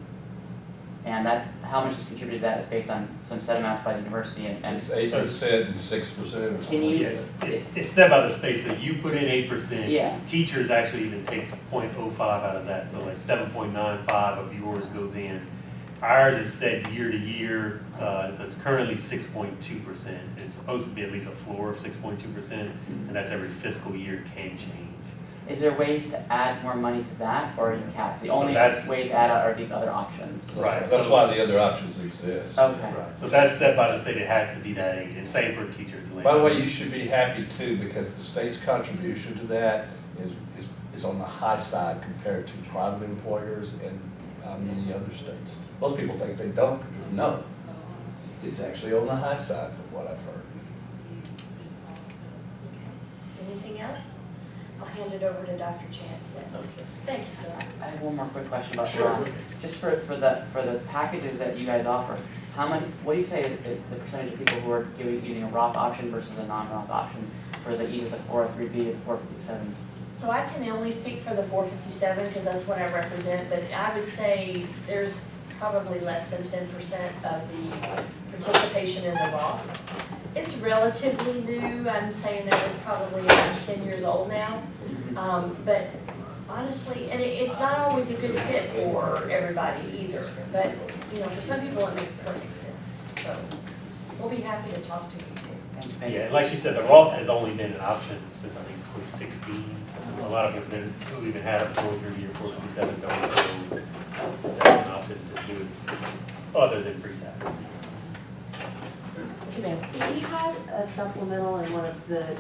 and that, how much is contributed to that is based on some set amounts by the university and. It's 8% and 6%. Can you? Yes, it's set by the state, so you put in 8%. Yeah. Teachers actually even takes 0.05 out of that, so like 7.95 of yours goes in. Ours is set year to year, so it's currently 6.2%. It's supposed to be at least a floor of 6.2%, and that's every fiscal year can change. Is there ways to add more money to that, or are you capped? The So only that's- ways to add are these other options? Right. That's why the other options exist. Okay. Right, so that's set by the state, it has to be that age, and same for teachers and. By the way, you should be happy too, because the state's contribution to that is on the high side compared to private employers and many other states. Most people think they don't, no. It's actually on the high side from what I've heard. Anything else? I'll hand it over to Dr. Chance then. Okay. Thank you, sir. I have one more quick question about Sure. Ron. Just for the packages that you guys offer, how many, what do you say the percentage of people who are using a Roth option versus a non-Roth option for either the 403B or the 457? So I can only speak for the 457 because that's what I represent, but I would say there's probably less than 10% of the participation in the Roth. It's relatively new. I'm saying that it's probably around 10 years old now. But honestly, and it's not always a good fit for everybody either. But, you know, for some people it makes perfect sense. So we'll be happy to talk to you too. Thank you. Yeah, like she said, the Roth has only been an option since I think 2016. So a lot of people who even had a 403 or 457 don't know that's an option to do it other than pre-tax. Yes, ma'am. If you had a supplemental in one of the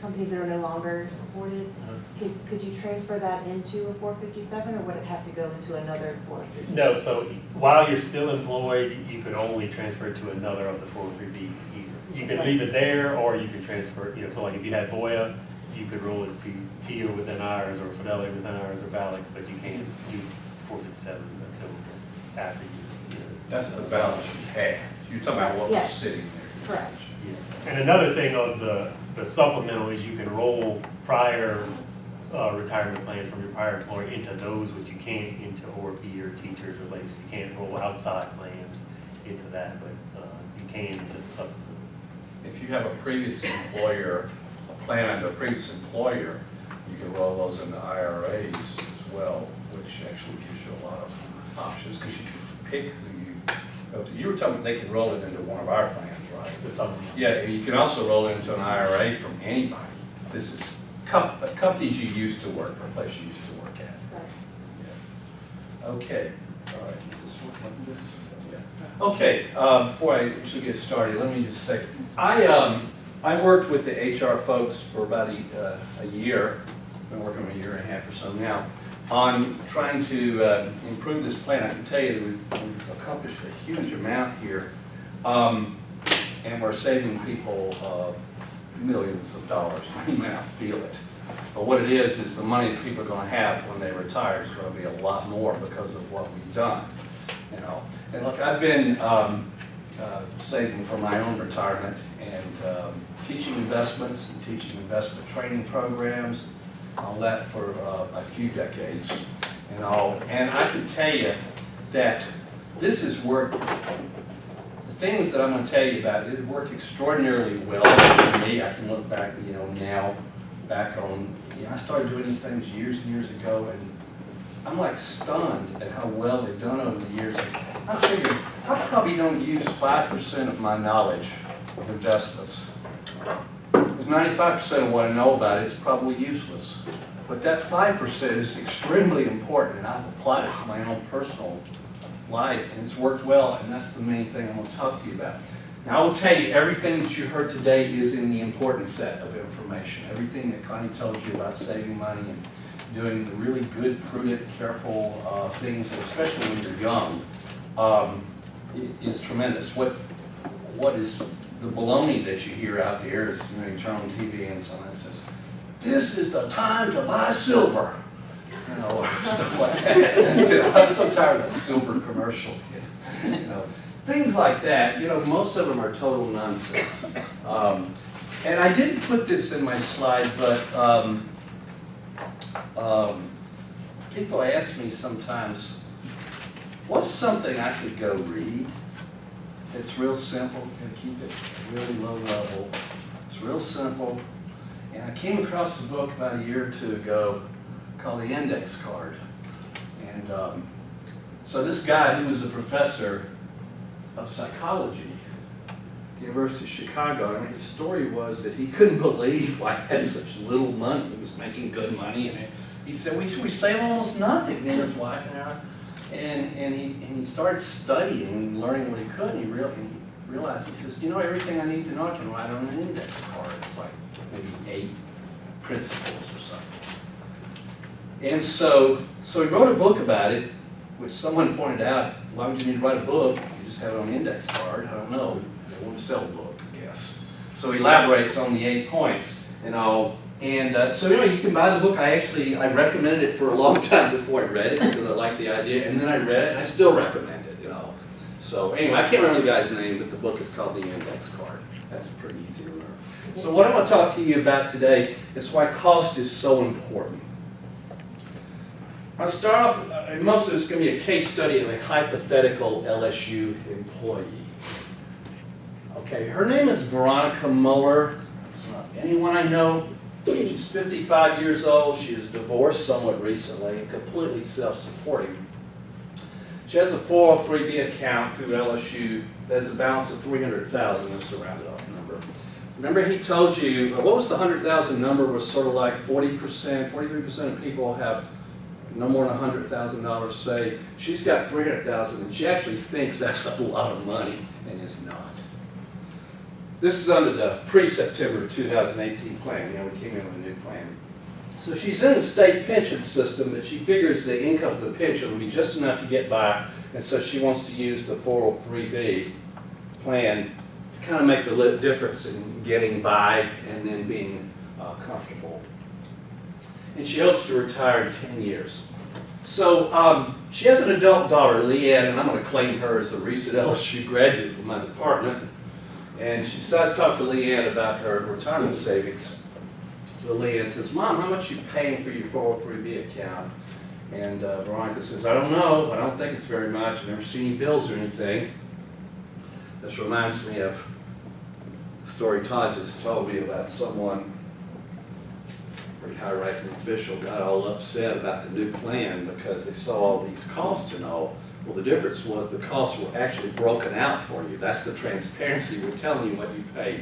companies that are no longer supported, could you transfer that into a 457, or would it have to go into another 403? No, so while you're still employed, you could only transfer it to another of the 403B. You can leave it there, or you can transfer it, you know, so like if you had Voya, you could roll it to TIA within ours, or Fidelity within ours, or Valak, but you can't do 457 until after you know. That's the balance you had. You're talking about what was Yes. sitting there. Correct. Yeah. And another thing of the supplemental is you can roll prior retirement plans from your prior employer into those, which you can't into ORP or teachers or Laser. You can't roll outside plans into that, but you can into the supplemental. If you have a previous employer, a plan under a previous employer, you can roll those into IRAs as well, which actually gives you a lot of options, because you can pick who you go to. You were talking they can roll it into one of our plans, right? The supplemental. Yeah, you can also roll it into an IRA from anybody. This is companies you used to work for, a place you used to work at. Right. Yeah. Okay, all right, is this what this? Yeah. Okay, before I actually get started, let me just say, I worked with the HR folks for about a year, been working a year and a half or so now, on trying to improve this plan. I can tell you that we've accomplished a huge amount here, and we're saving people millions of dollars. You may not feel it, but what it is the money that people are going to have when they retire is going to be a lot more because of what we've done. You know, and look, I've been saving for my own retirement and teaching investments and teaching investment training programs, all that for a few decades. and all. And I can tell you that this has worked. The things that I'm going to tell you about, it worked extraordinarily well for me. I can look back, now back on, I started doing these things years and years ago, and I'm like stunned at how well they've done over the years. I figured I probably don't use 5% of my knowledge of investments. Because 95% of what I know about it is probably useless. But that 5% is extremely important, and I've applied it to my own personal life, and it's worked well, and that's the main thing I'm going to talk to you about. Now, I will tell you, everything that you heard today is in the important set of information. Everything that Connie told you about saving money and doing the really good, prudent, careful things, especially when you're young, is tremendous. What is the baloney that you hear out there is, you turn on TV and someone says, "This is the time to buy silver." Or stuff like that. I'm so tired of that silver commercial. Things like that. Most of them are total nonsense. And I didn't put this in my slide, but people ask me sometimes, what's something I could go read that's real simple and keep it really low level? It's real simple. And I came across a book about a year or two ago called The Index Card. And so this guy, who was a professor of psychology at the University of Chicago, his story was that he couldn't believe why he had such little money. He was making good money, and he said, we save almost nothing. And his wife and he started studying and learning what he could, and he realized, he says, everything I need to know I can write on an index card. It's like maybe 8 principles or something. And so he wrote a book about it, which someone pointed out, why would you need to write a book if you just have it on an index card? I don't know. They want to sell a book, I guess. So he elaborates on the 8 points and all. And so you can buy the book. I recommended it for a long time before I read it because I liked the idea. And then I read it, and I still recommend it, So anyway, I can't remember the guy's name, but the book is called The Index Card. That's pretty easy to remember. So what I'm going to talk to you about today is why cost is so important. I'll start off, most of it's going to be a case study of a hypothetical LSU employee. Okay, her name is Veronica Muller. That's not anyone I know. She's 55 years old. She is divorced somewhat recently and completely self-supporting. She has a 403B account through LSU. There's a balance of $300,000. That's the rounded off number. Remember he told you, what was the 100,000 number was sort of like 40%, 43% of people have no more than $100,000 saved. She's got $300,000, and she actually thinks that's a lot of money, and it's not. This is under the pre-September 2018 plan. We came in with a new plan. So she's in the state pension system, but she figures the income of the pension will be just enough to get by, and so she wants to use the 403B plan to kind of make the difference in getting by and then being comfortable. And she hopes to retire in 10 years. So she has an adult daughter, Leanne, and I'm going to claim her as a recent LSU graduate from my department. And she decides to talk to Leanne about her retirement savings. So Leanne says, "Mom, how much are you paying for your 403B account?" And Veronica says, "I don't know. I don't think it's very much. I've never seen any bills or anything." This reminds me of a story Todd just told me about someone, pretty high-ranking official, got all upset about the new plan because they saw all these costs and all. Well, the difference was the costs were actually broken out for you. That's the transparency. We're telling you what you paid.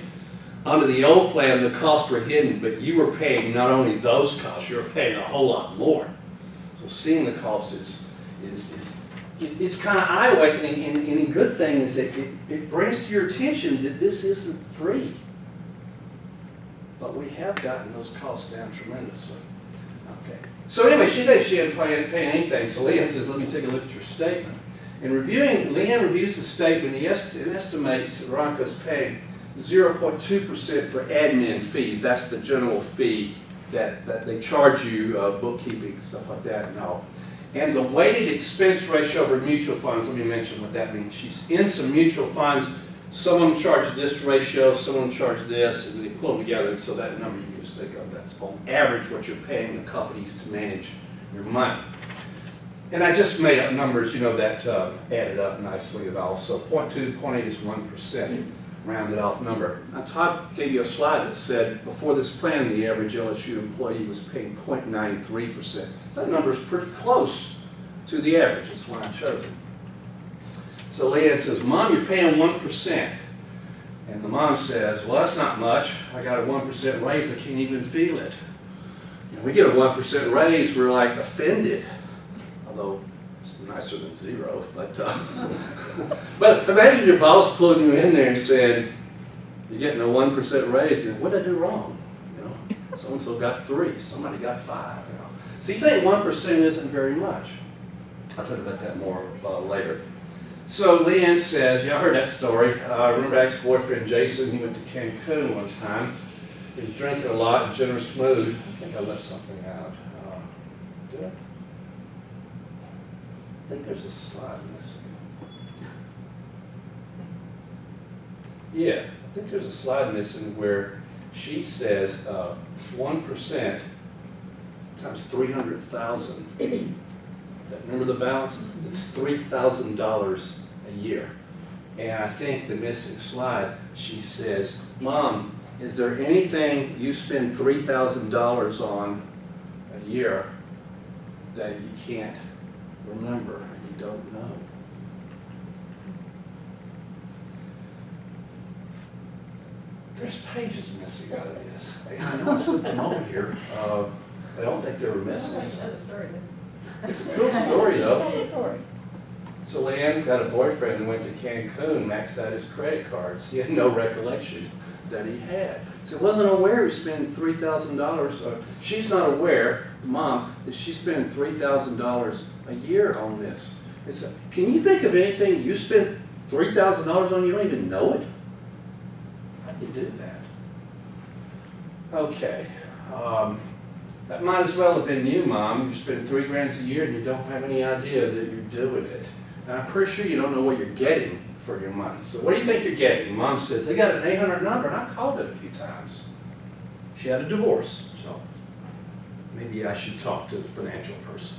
Under the old plan, the costs were hidden, but you were paying not only those costs, you were paying a whole lot more. So seeing the cost it's kind of eye-awakening, and a good thing is that it brings to your attention that this isn't free. But we have gotten those costs down tremendously. Okay. So anyway, she thinks she hadn't paid anything, so Leanne says, "Let me take a look at your statement." Leanne reviews the statement, and it estimates that Veronica's paying 0.2% for admin fees. That's the general fee that they charge you, bookkeeping, stuff like that and all. And the weighted expense ratio over mutual funds, let me mention what that means. She's in some mutual funds. Some of them charge this ratio, some of them charge this, and they pull them together, and so that number you can just think of, that's on average what you're paying the companies to manage your money. And I just made up numbers, you know, that added up nicely at all. So 0.2, 0.8 is 1%, rounded off number. Now Todd gave you a slide that said before this plan, the average LSU employee was paying 0.93%. So that number is pretty close to the average. That's why I chose it. So Leanne says, Mom, you're paying 1%. And the mom says, well, that's not much. I got a 1% raise. I can't even feel it. And we get a 1% raise, we're like offended. Although it's nicer than zero, but but imagine your boss pulling you in there and saying, you're getting a 1% raise, you know, what did I do wrong? You know, so-and-so got 3, somebody got 5, you know. So you think 1% isn't very much. I'll talk about that more later. So Leanne says, yeah, I heard that story. I remember ex-boyfriend Jason, he went to Cancun one time. He was drinking a lot, in generous mood. I think I left something out. Did I? I think there's a slide missing. Yeah, I think there's a slide missing where she says 1% times 300,000. Remember the balance? It's $3,000 a year. And I think the missing slide, she says, Mom, is there anything you spend $3,000 on a year that you can't remember, you don't know? There's pages missing out of this. I know I slipped them over here. I don't think they were missing. It's a cool story, though. So Leanne's got a boyfriend who went to Cancun, maxed out his credit cards. He had no recollection that he had. So he wasn't aware he spent $3,000. She's not aware, Mom, that she spent $3,000 a year on this. Can you think of anything you spent $3,000 on you don't even know it? How do you do that? Okay. That might as well have been you, Mom. You spend $3,000 a year and you don't have any idea that you're doing it. And I'm pretty sure you don't know what you're getting for your money. So what do you think you're getting? Mom says, they got an 800 number, and I've called it a few times. She had a divorce, so maybe I should talk to a financial person.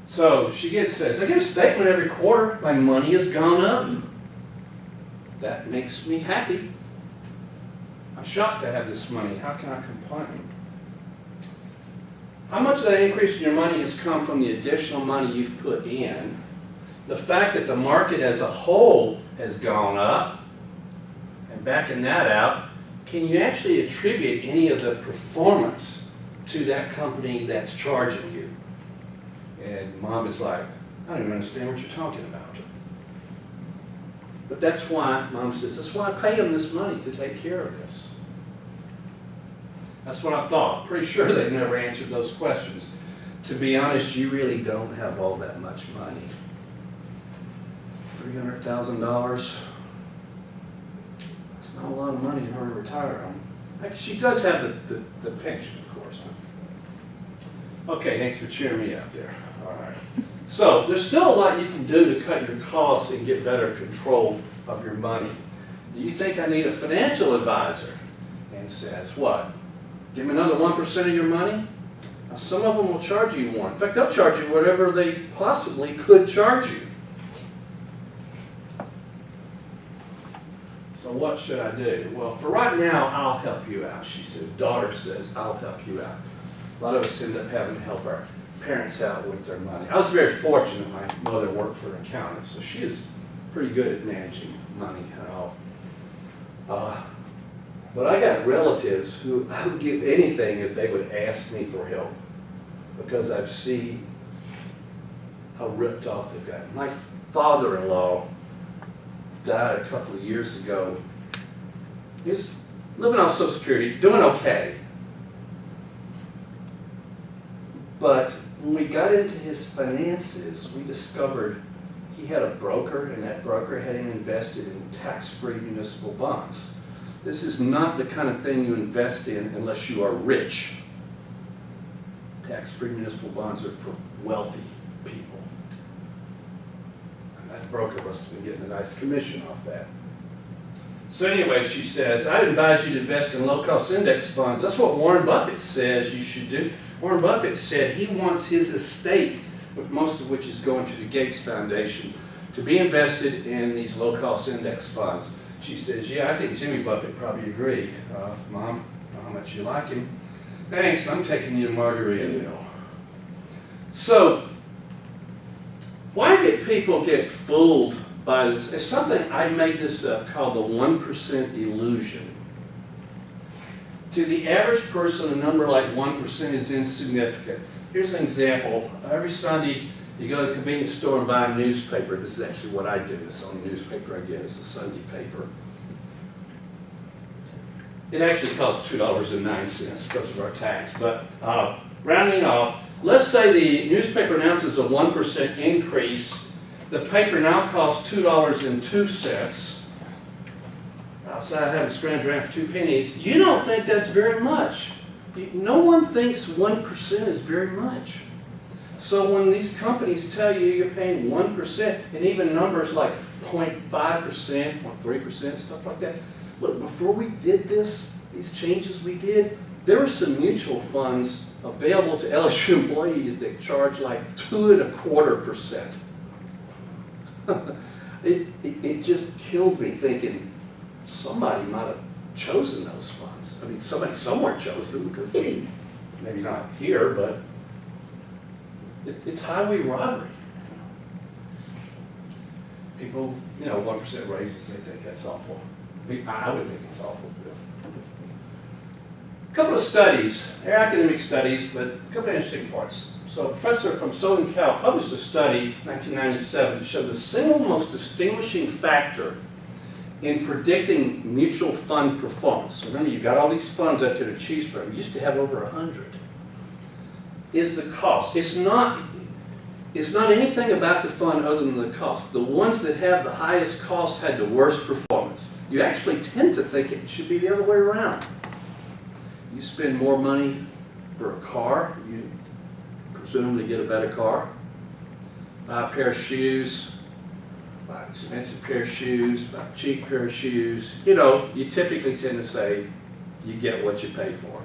So she says, I get a statement every quarter. My money has gone up. That makes me happy. I'm shocked to have this money. How can I complain? How much of that increase in your money has come from the additional money you've put in? The fact that the market as a whole has gone up, and backing that out, can you actually attribute any of the performance to that company that's charging you? And Mom is like, I don't even understand what you're talking about. But that's why, Mom says, that's why I pay them this money to take care of this. That's what I thought. Pretty sure they've never answered those questions. To be honest, you really don't have all that much money. $300,000. It's not a lot of money for her to retire on. She does have the pension, of course. Okay, thanks for cheering me up there. All right. So there's still a lot you can do to cut your costs and get better control of your money. Do you think I need a financial advisor? And says, what? Give me another 1% of your money? Now, some of them will charge you more. In fact, they'll charge you whatever they possibly could charge you. So what should I do? Well, for right now, I'll help you out, she says. Daughter says, I'll help you out. A lot of us end up having to help our parents out with their money. I was very fortunate. My mother worked for an accountant, so she is pretty good at managing money and all. But I got relatives who I would give anything if they would ask me for help, because I've seen how ripped off they've gotten. My father-in-law died a couple of years ago. He was living off Social Security, doing okay. But when we got into his finances, we discovered he had a broker, and that broker had him invested in tax-free municipal bonds. This is not the kind of thing you invest in unless you are rich. Tax-free municipal bonds are for wealthy people. And that broker must have been getting a nice commission off that. So anyway, she says, I advise you to invest in low-cost index funds. That's what Warren Buffett says you should do. Warren Buffett said he wants his estate, most of which is going to the Gates Foundation, to be invested in these low-cost index funds. She says, yeah, I think Jimmy Buffett probably agree. Mom, I know how much you like him. Thanks, I'm taking you to Margaritaville. So, why did people get fooled by this? It's something, I made this called the 1% illusion. To the average person, a number like 1% is insignificant. Here's an example. Every Sunday, you go to the convenience store and buy a newspaper. This is actually what I do. It's the only newspaper I get. It's a Sunday paper. It actually costs $2.09 because of our tax. But rounding off, let's say the newspaper announces a 1% increase. The paper now costs $2.02. Outside, I have it scrounged around for 2 pennies. You don't think that's very much. No one thinks 1% is very much. So when these companies tell you you're paying 1%, and even numbers like 0.5%, 0.3%, stuff like that. Look, before we did this, these changes we did, there were some mutual funds available to LSU employees that charge like 2.25%. It just killed me thinking somebody might have chosen those funds. I mean, somebody somewhere chose them because maybe not here, but it's highway robbery. People, 1% raises, they think that's awful. I would think it's awful. A couple of studies, they're academic studies, but a couple of interesting parts. So a professor from Southern Cal published a study, 1997, that showed the single most distinguishing factor in predicting mutual fund performance. So remember, you've got all these funds out there to choose from. You used to have over 100. Is the cost. It's not anything about the fund other than the cost. The ones that have the highest cost had the worst performance. You actually tend to think it should be the other way around. You spend more money for a car, you presumably get a better car. Buy a pair of shoes, buy an expensive pair of shoes, buy a cheap pair of shoes. You typically tend to say you get what you pay for.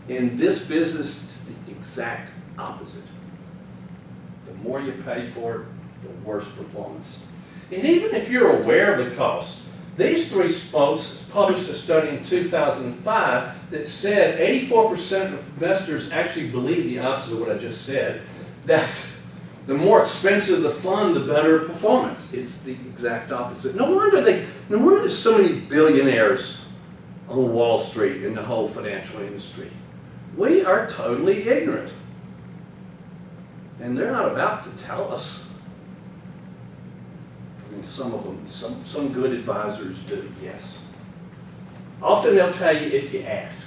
In this business, it's the exact opposite. The more you pay for it, the worse performance. And even if you're aware of the cost, these three folks published a study in 2005 that said 84% of investors actually believe the opposite of what I just said, that the more expensive the fund, the better performance. It's the exact opposite. No wonder there's so many billionaires on Wall Street in the whole financial industry. We are totally ignorant. And they're not about to tell us. I mean, some of them, some good advisors do, yes. Often they'll tell you if you ask.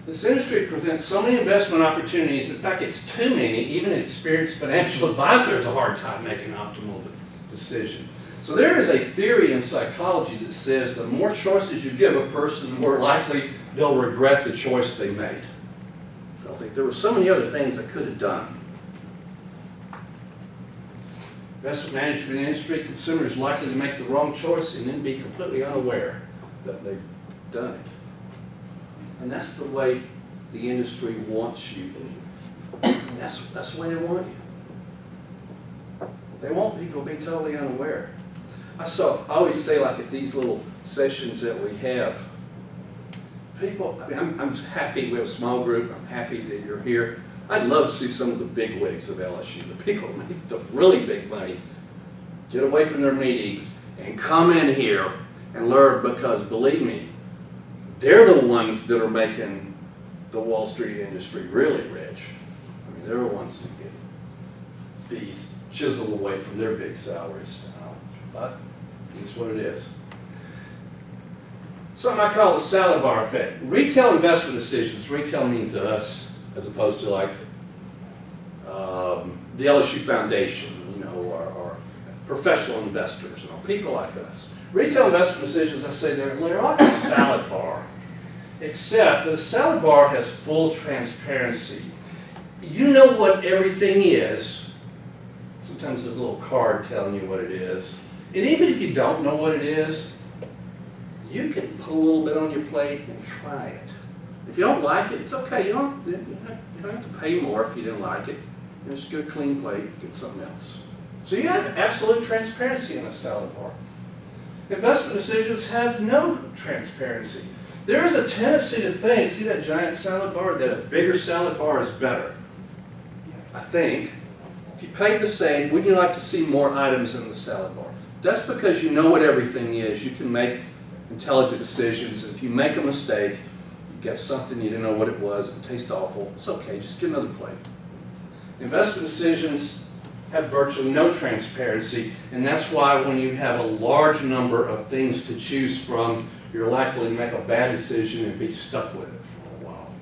This industry presents so many investment opportunities. In fact, it's too many. Even an experienced financial advisor has a hard time making an optimal decision. So there is a theory in psychology that says the more choices you give a person, the more likely they'll regret the choice they made. I think there were so many other things I could have done. Investment management industry, consumers likely to make the wrong choice and then be completely unaware that they've done it. And that's the way the industry wants you. That's the way they want you. They want people to be totally unaware. I always say, like at these little sessions that we have, people, I'm happy we have a small group. I'm happy that you're here. I'd love to see some of the big wigs of LSU, the people who make the really big money, get away from their meetings and come in here and learn, because believe me, they're the ones that are making the Wall Street industry really rich. I mean, they're the ones who get fees chiseled away from their big salaries. But it's what it is. Something I call the salad bar effect. Retail investment decisions. Retail means us, as opposed to like the LSU Foundation, or professional investors, people like us. Retail investment decisions, I say, they're like a salad bar, except that a salad bar has full transparency. You know what everything is. Sometimes there's a little card telling you what it is. And even if you don't know what it is, you can put a little bit on your plate and try it. If you don't like it, it's okay. You don't have to pay more if you didn't like it. Just get a clean plate, get something else. So you have absolute transparency in a salad bar. Investment decisions have no transparency. There is a tendency to think, see that giant salad bar, that a bigger salad bar is better. I think, if you paid the same, wouldn't you like to see more items in the salad bar? That's because you know what everything is. You can make intelligent decisions. If you make a mistake, you get something you didn't know what it was, it tastes awful, it's okay, just get another plate. Investment decisions have virtually no transparency, and that's why when you have a large number of things to choose from, you're likely to make a bad decision and be stuck with it for a while.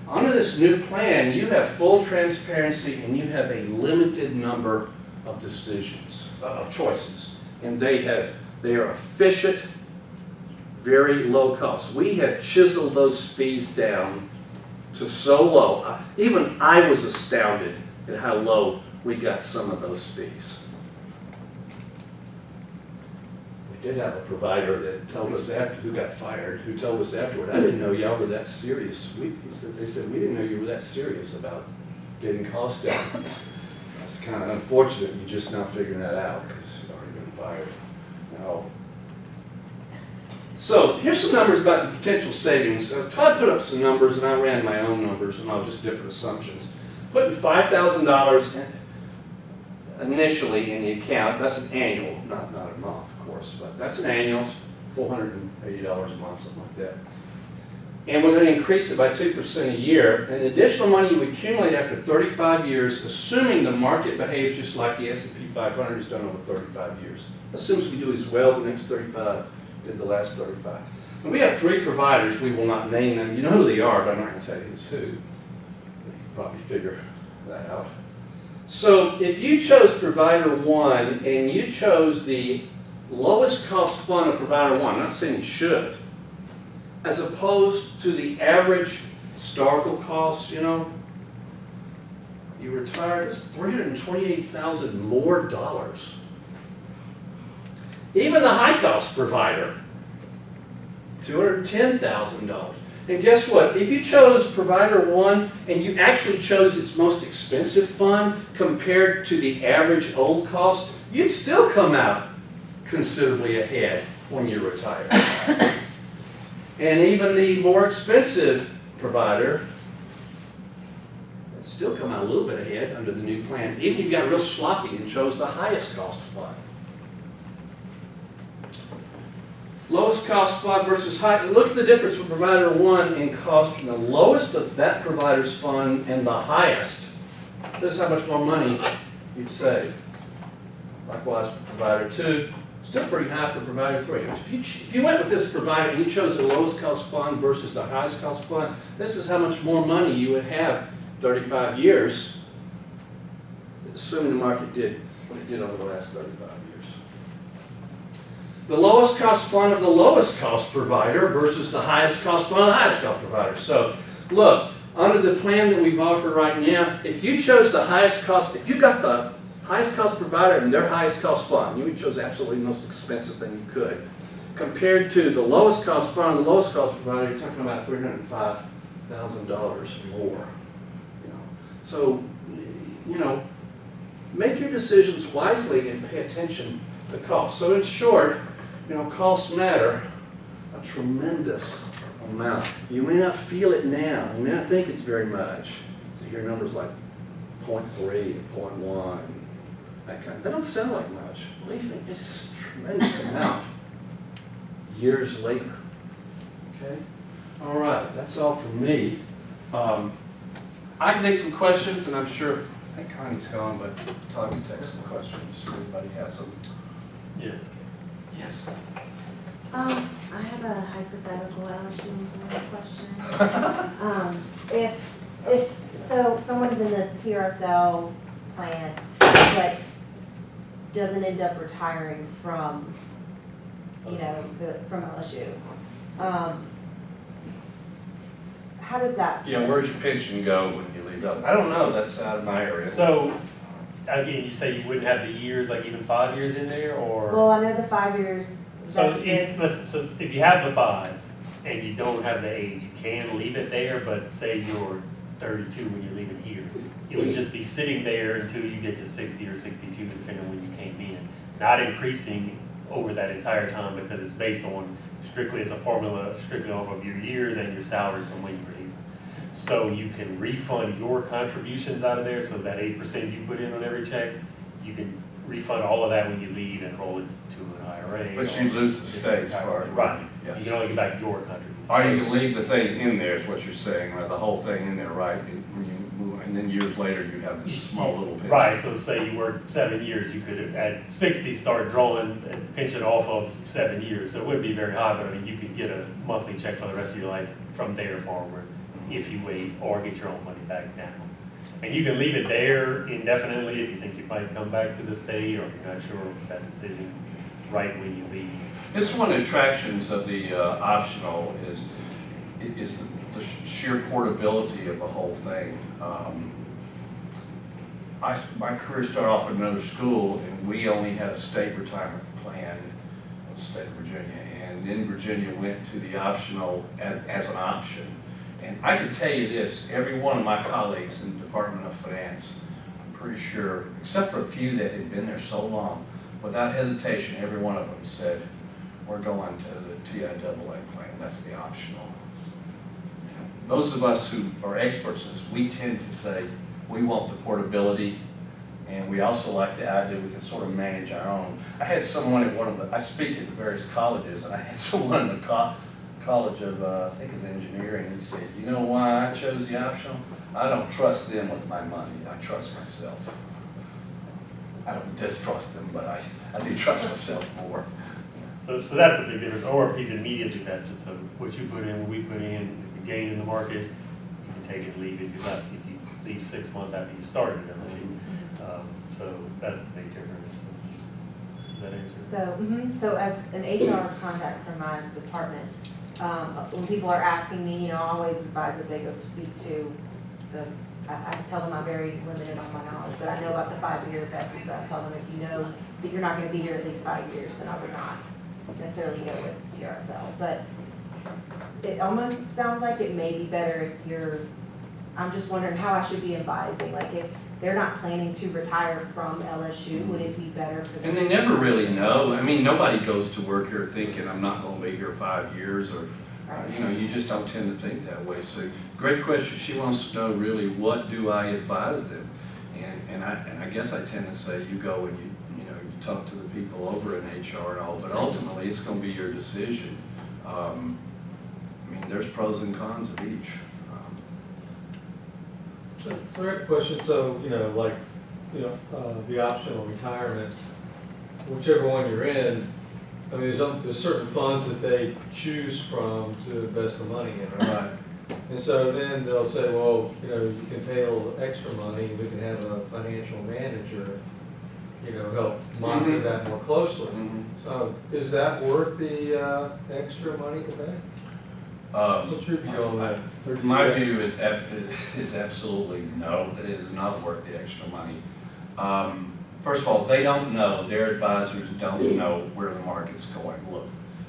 Under this new plan, you have full transparency and you have a limited number of decisions, of choices, and they are efficient, very low cost. We have chiseled those fees down to so low. Even I was astounded at how low we got some of those fees. We did have a provider that told us after, who got fired, who told us afterward, I didn't know y'all were that serious. They said, we didn't know you were that serious about getting costs down. It's kind of unfortunate you're just now figuring that out because you've already been fired. No. So here's some numbers about the potential savings. Todd put up some numbers and I ran my own numbers and all just different assumptions. Putting $5,000 initially in the account, that's an annual, not a month, of course, but that's an annual, $480 a month, something like that. And we're going to increase it by 2% a year. And additional money you would accumulate after 35 years, assuming the market behaves just like the S&P 500 has done over 35 years. Assumes we do as well the next 35 did the last 35. And we have 3 providers. We will not name them. You know who they are, but I'm not going to tell you who's who. You can probably figure that out. So if you chose provider 1 and you chose the lowest cost fund of provider 1, I'm not saying you should, as opposed to the average historical costs, you know, you retired, it's $328,000 more dollars. Even the high cost provider, $210,000. And guess what? If you chose provider 1 and you actually chose its most expensive fund compared to the average old cost, you'd still come out considerably ahead when you retire. And even the more expensive provider would still come out a little bit ahead under the new plan, even if you got real sloppy and chose the highest cost fund. Lowest cost fund versus high. Look at the difference for provider 1 in cost from the lowest of that provider's fund and the highest. This is how much more money you'd save. Likewise for provider 2, still pretty high for provider 3. If you went with this provider and you chose the lowest cost fund versus the highest cost fund, this is how much more money you would have 35 years, assuming the market did what it did over the last 35 years. The lowest cost fund of the lowest cost provider versus the highest cost fund of the highest cost provider. So look, under the plan that we've offered right now, if you chose the highest cost, if you got the highest cost provider and their highest cost fund, you chose absolutely the most expensive thing you could. Compared to the lowest cost fund and the lowest cost provider, you're talking about $305,000 more. So, make your decisions wisely and pay attention to cost. So in short, costs matter a tremendous amount. You may not feel it now. You may not think it's very much. So you hear numbers like 0.3 and 0.1, that kind of. They don't sound like much. Believe me, it is a tremendous amount years later. Okay? All right, that's all from me. I can take some questions, and I'm sure, I think Connie's gone, but Todd can take some questions. Anybody has them? Yeah. Yes. I have a hypothetical LSU question. So someone's in the TRSL plan, but doesn't end up retiring from, from LSU. How does that? Yeah, where's your pension go when you leave up? I don't know, that's out of my area. So I mean, you say you wouldn't have the years, like even 5 years in there, or? Well, I know the 5 years, So that's if, it. listen, so if you have the 5 and you don't have the age, you can leave it there, but say you're 32 when you're leaving here, it would just be sitting there until you get to 60 or 62, depending on when you came in. Not increasing over that entire time because it's based on strictly, it's a formula strictly off of your years and your salary from when you were leaving. So you can refund your contributions out of there, so that 8% you put in on every check, you can refund all of that when you leave and roll it to an IRA. But you lose the state part. Right, you Yes. can only get back your contribution. Or you can leave the thing in there, is what you're saying, or the whole thing in there, right? When you move, and then years later, you have this small little pension. Right, so say you worked 7 years, you could at 60 start drawing and pension off of 7 years. So it wouldn't be very high, but I mean, you could get a monthly check for the rest of your life from there forward if you wait, or get your own money back now. And you can leave it there indefinitely if you think you might come back to the state, or if you're not sure of that decision right when you leave. This is one of the attractions of the optional is the sheer portability of the whole thing. My career started off at another school, and we only had a state retirement plan of the state of Virginia, and in Virginia went to the optional as an option. And I can tell you this, every one of my colleagues in the Department of Finance, I'm pretty sure, except for a few that had been there so long, without hesitation, every one of them said, we're going to the TIAA plan, that's the optional. Those of us who are experts in this, we tend to say, we want the portability, and we also like the idea we can sort of manage our own. I had someone at I speak at various colleges, and I had someone in the College of, I think it's engineering, and he said, you know why I chose the optional? I don't trust them with my money, I trust myself. I don't distrust them, but I do trust myself more. So that's the big difference, or if he's immediately vested, so what you put in, what we put in, if you gain in the market, you can take it and leave it, if you leave 6 months after you started it, I mean. So that's the big difference. Does that answer? So as an HR contact for my department, when people are asking me, I always advise that they go speak to I tell them I'm very limited on my knowledge, but I know about the 5-year vesting, so I tell them if you know that you're not gonna be here at least 5 years, then I would not necessarily go with TRSL. But it almost sounds like it may be better if I'm just wondering how I should be advising, like if they're not planning to retire from LSU, would it be better for them? And they never really know. I mean, nobody goes to work here thinking I'm not going to be here 5 years, or you just don't tend to think that way. So, great question. She wants to know really what do I advise them, and I guess I tend to say you go and you talk to the people over in HR and all, but ultimately it's going to be your decision. I mean, there's pros and cons of each. So I have a question, so, the optional retirement, whichever one you're in, I mean, there's certain funds that they choose from to invest the money in, right? And so then they'll say, well, you can pay a little extra money, we can have a financial manager, help monitor that more closely. So is that worth the extra money to pay? What's your view on that? My view is absolutely no, that it is not worth the extra money. First of all, they don't know, their advisors don't know where the market's going. Look,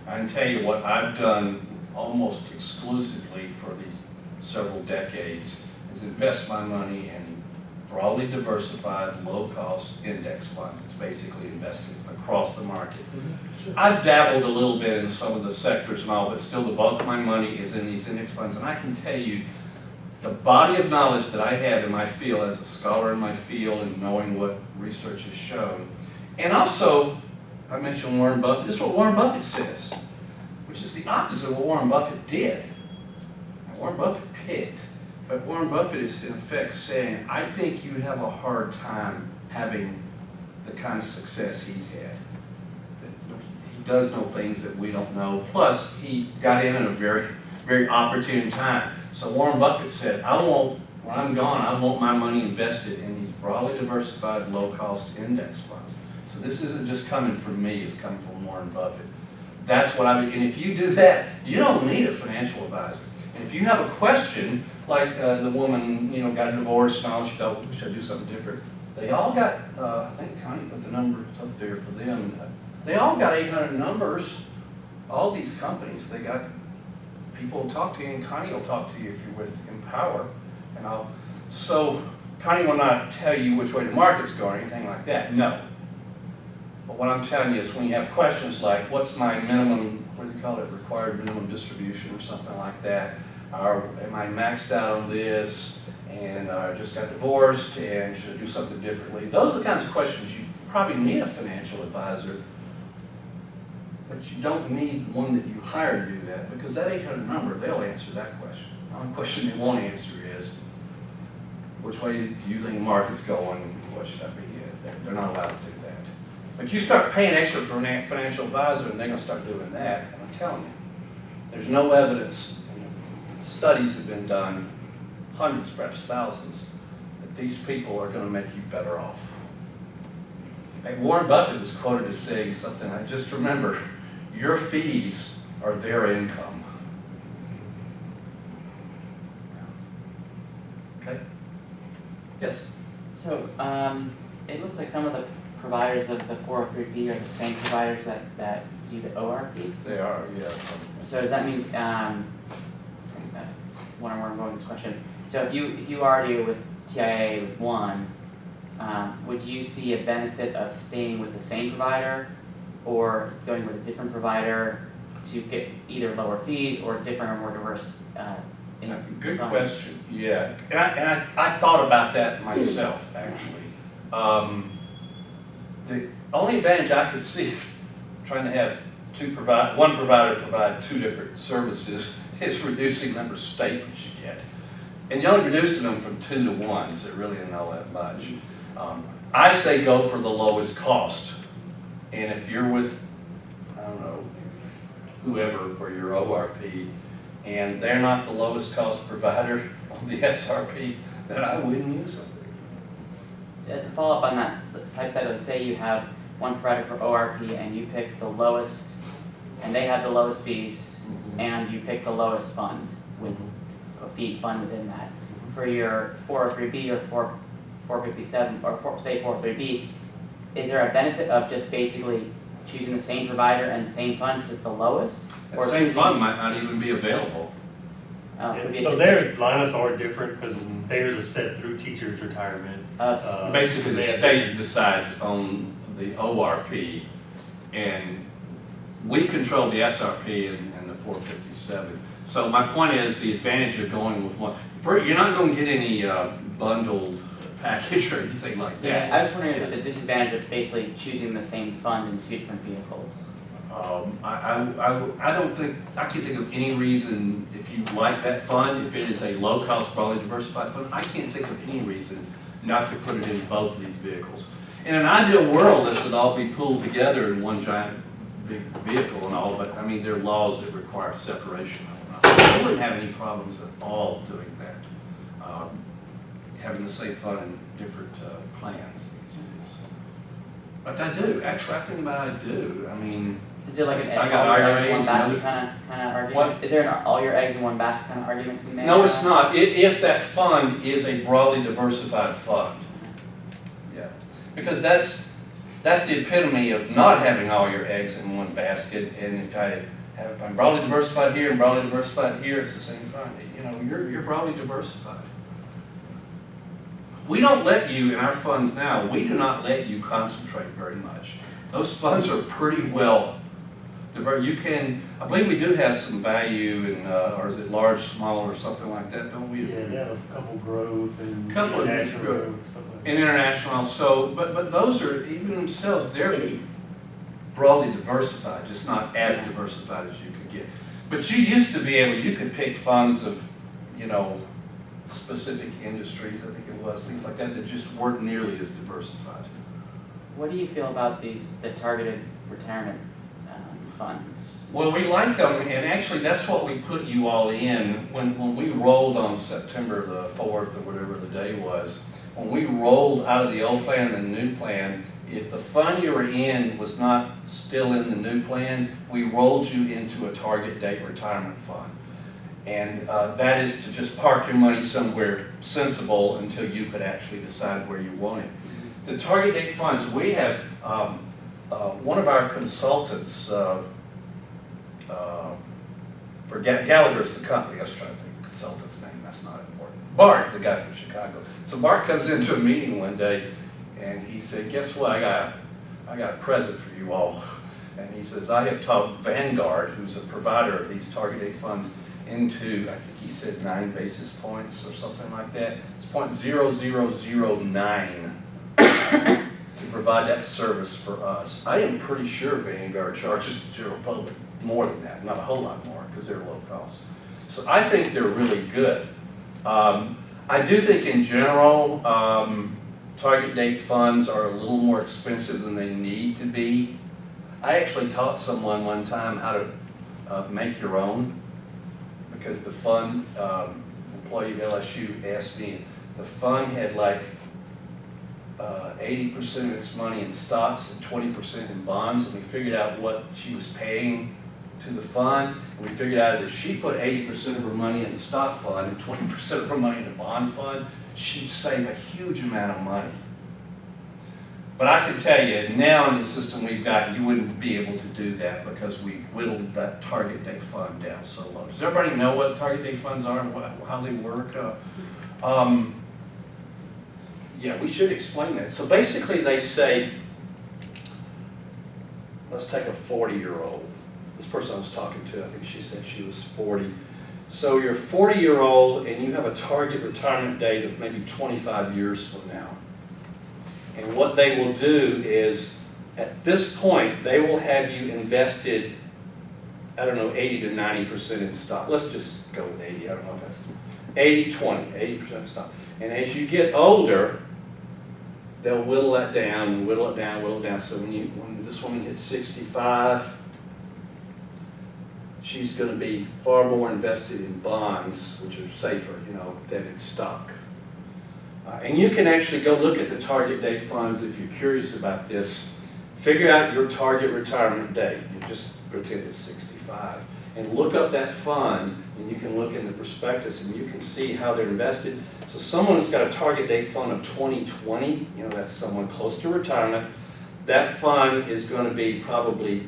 I can tell you what I've done almost exclusively for these several decades is invest my money in broadly diversified, low-cost index funds. It's basically invested across the market. I've dabbled a little bit in some of the sectors and all, but still the bulk of my money is in these index funds. And I can tell you, the body of knowledge that I have in my field as a scholar in my field and knowing what research has shown, and also, I mentioned Warren Buffett, this is what Warren Buffett says, which is the opposite of what Warren Buffett did. Now, Warren Buffett picked, but Warren Buffett is in effect saying, I think you have a hard time having the kind of success he's had. He does know things that we don't know, plus he got in at a very, very opportune time. So Warren Buffett said, when I'm gone, I want my money invested in these broadly diversified, low-cost index funds. So this isn't just coming from me, it's coming from Warren Buffett. That's what and if you do that, you don't need a financial advisor. And if you have a question, like the woman, got a divorce and all, she thought, we should do something different. They all got, I think Connie put the numbers up there for them. They all got 800 numbers. All these companies, they got people will talk to you, and Connie will talk to you if you're with Empower. So Connie will not tell you which way the market's going or anything like that, no. But what I'm telling you is when you have questions like, what's my minimum, what do you call it, required minimum distribution or something like that, or am I maxed out on this, and I just got divorced, and should I do something differently? Those are the kinds of questions you probably need a financial advisor, but you don't need one that you hire to do that, because that 800 number, they'll answer that question. The only question they won't answer is, which way do you think the market's going, what should I be in? They're not allowed to do that. But you start paying extra for a financial advisor, and they're going to start doing that, and I'm telling you, there's no evidence, and studies have been done, hundreds, perhaps thousands, that these people are going to make you better off. Hey, Warren Buffett was quoted as saying something, I just remember, your fees are their income. Okay? Yes? So, it looks like some of the providers of the 403B are the same providers that do the ORP. They are, yeah. So does that mean, wondering where I'm going with this question. So if you already with TIA with one, would you see a benefit of staying with the same provider or going with a different provider to get either lower fees or different or more diverse Good funds? question, yeah. And I thought about that myself, actually. The only advantage I could see trying to have one provider provide two different services is reducing the number of statements you get. And you're only reducing them from 2 to 1, so it really isn't all that much. I say go for the lowest cost. And if you're with, I don't know, whoever for your ORP, and they're not the lowest cost provider on the SRP, then I wouldn't use them. As a follow-up on that, hypothetically, say you have one provider for ORP and you pick the lowest, and they have the lowest fees, and you pick the lowest fund with a fee fund within that. For your 403B or 457, or say 403B, is there a benefit of just basically choosing the same provider and the same fund because it's the lowest? That same fund might not even be available. Could be a So different- their lineups are different because theirs are set through teachers' retirement. Basically, the they have- state decides on the ORP, and we control the SRP and the 457. So my point is, the advantage of going with one, you're not going to get any bundled package or anything like that. Yeah, I was wondering if there's a disadvantage of basically choosing the same fund in two different vehicles. I don't think, I can't think of any reason, if you like that fund, if it is a low-cost, broadly diversified fund, I can't think of any reason not to put it in both of these vehicles. In an ideal world, this would all be pulled together in one giant big vehicle and all, but I mean, there are laws that require separation of them. I wouldn't have any problems at all doing that, having the same fund in different plans. But I do, actually, I think about it, I do. I mean, Is there like an I got all your eggs in one IRAs and basket other- kind of argument? What? Is there an all your eggs in one basket kind of argument to be made? no, it's not. If that fund is a broadly diversified fund. Yeah, because that's the epitome of not having all your eggs in one basket. And if I'm broadly diversified here and broadly diversified here, it's the same fund. You know, you're broadly diversified. We don't let you, in our funds now, we do not let you concentrate very much. Those funds are pretty well diverse. You can, I believe we do have some value in, or is it large, small, or something like that, don't we? Yeah, they have a couple growth and Couple of international growth. growth, stuff like that. And international, so, but those are, even themselves, they're broadly diversified, just not as diversified as you could get. But you used to be able, you could pick funds of, you know, specific industries, I think it was, things like that, that just weren't nearly as diversified. What do you feel about the targeted retirement funds? Well, we like them, and actually that's what we put you all in when we rolled on September the 4th or whatever the day was. When we rolled out of the old plan and the new plan, if the fund you were in was not still in the new plan, we rolled you into a target date retirement fund. And that is to just park your money somewhere sensible until you could actually decide where you want it. the target date funds, we have, one of our consultants, for Gallagher's the company, I was trying to think of consultant's name, that's not important. Bart, the guy from Chicago. So Bart comes into a meeting one day and he said, guess what, I got a present for you all. And he says, I have talked Vanguard, who's a provider of these target date funds, into, I think he said 9 basis points or something like that. It's 0.0009 to provide that service for us. I am pretty sure Vanguard charges the general public more than that, not a whole lot more, because they're low cost. So I think they're really good. I do think in general, target date funds are a little more expensive than they need to be. I actually taught someone one time how to make your own, because the fund, employee of LSU asked me, the fund had like 80% of its money in stocks and 20% in bonds, and we figured out what she was paying to the fund, and we figured out that if she put 80% of her money in the stock fund and 20% of her money in the bond fund, she'd save a huge amount of money. But I can tell you, now in the system we've got, you wouldn't be able to do that because we whittled that target date fund down so low. Does everybody know what target date funds are and how they work? Yeah, we should explain that. So basically they say, let's take a 40-year-old. This person I was talking to, I think she said she was 40. So you're a 40-year-old and you have a target retirement date of maybe 25 years from now. And what they will do is, at this point, they will have you invested, I don't know, 80 to 90% in stock. Let's just go with 80, I don't know if that's 80-20, 80% stock. And as you get older, they'll whittle that down and whittle it down, whittle it down. So when this woman hits 65, she's going to be far more invested in bonds, which are safer, than in stock. And you can actually go look at the target date funds if you're curious about this. Figure out your target retirement date. You just pretend it's 65. And look up that fund, and you can look in the prospectus, and you can see how they're invested. So someone that's got a target date fund of 2020, that's someone close to retirement, that fund is going to be probably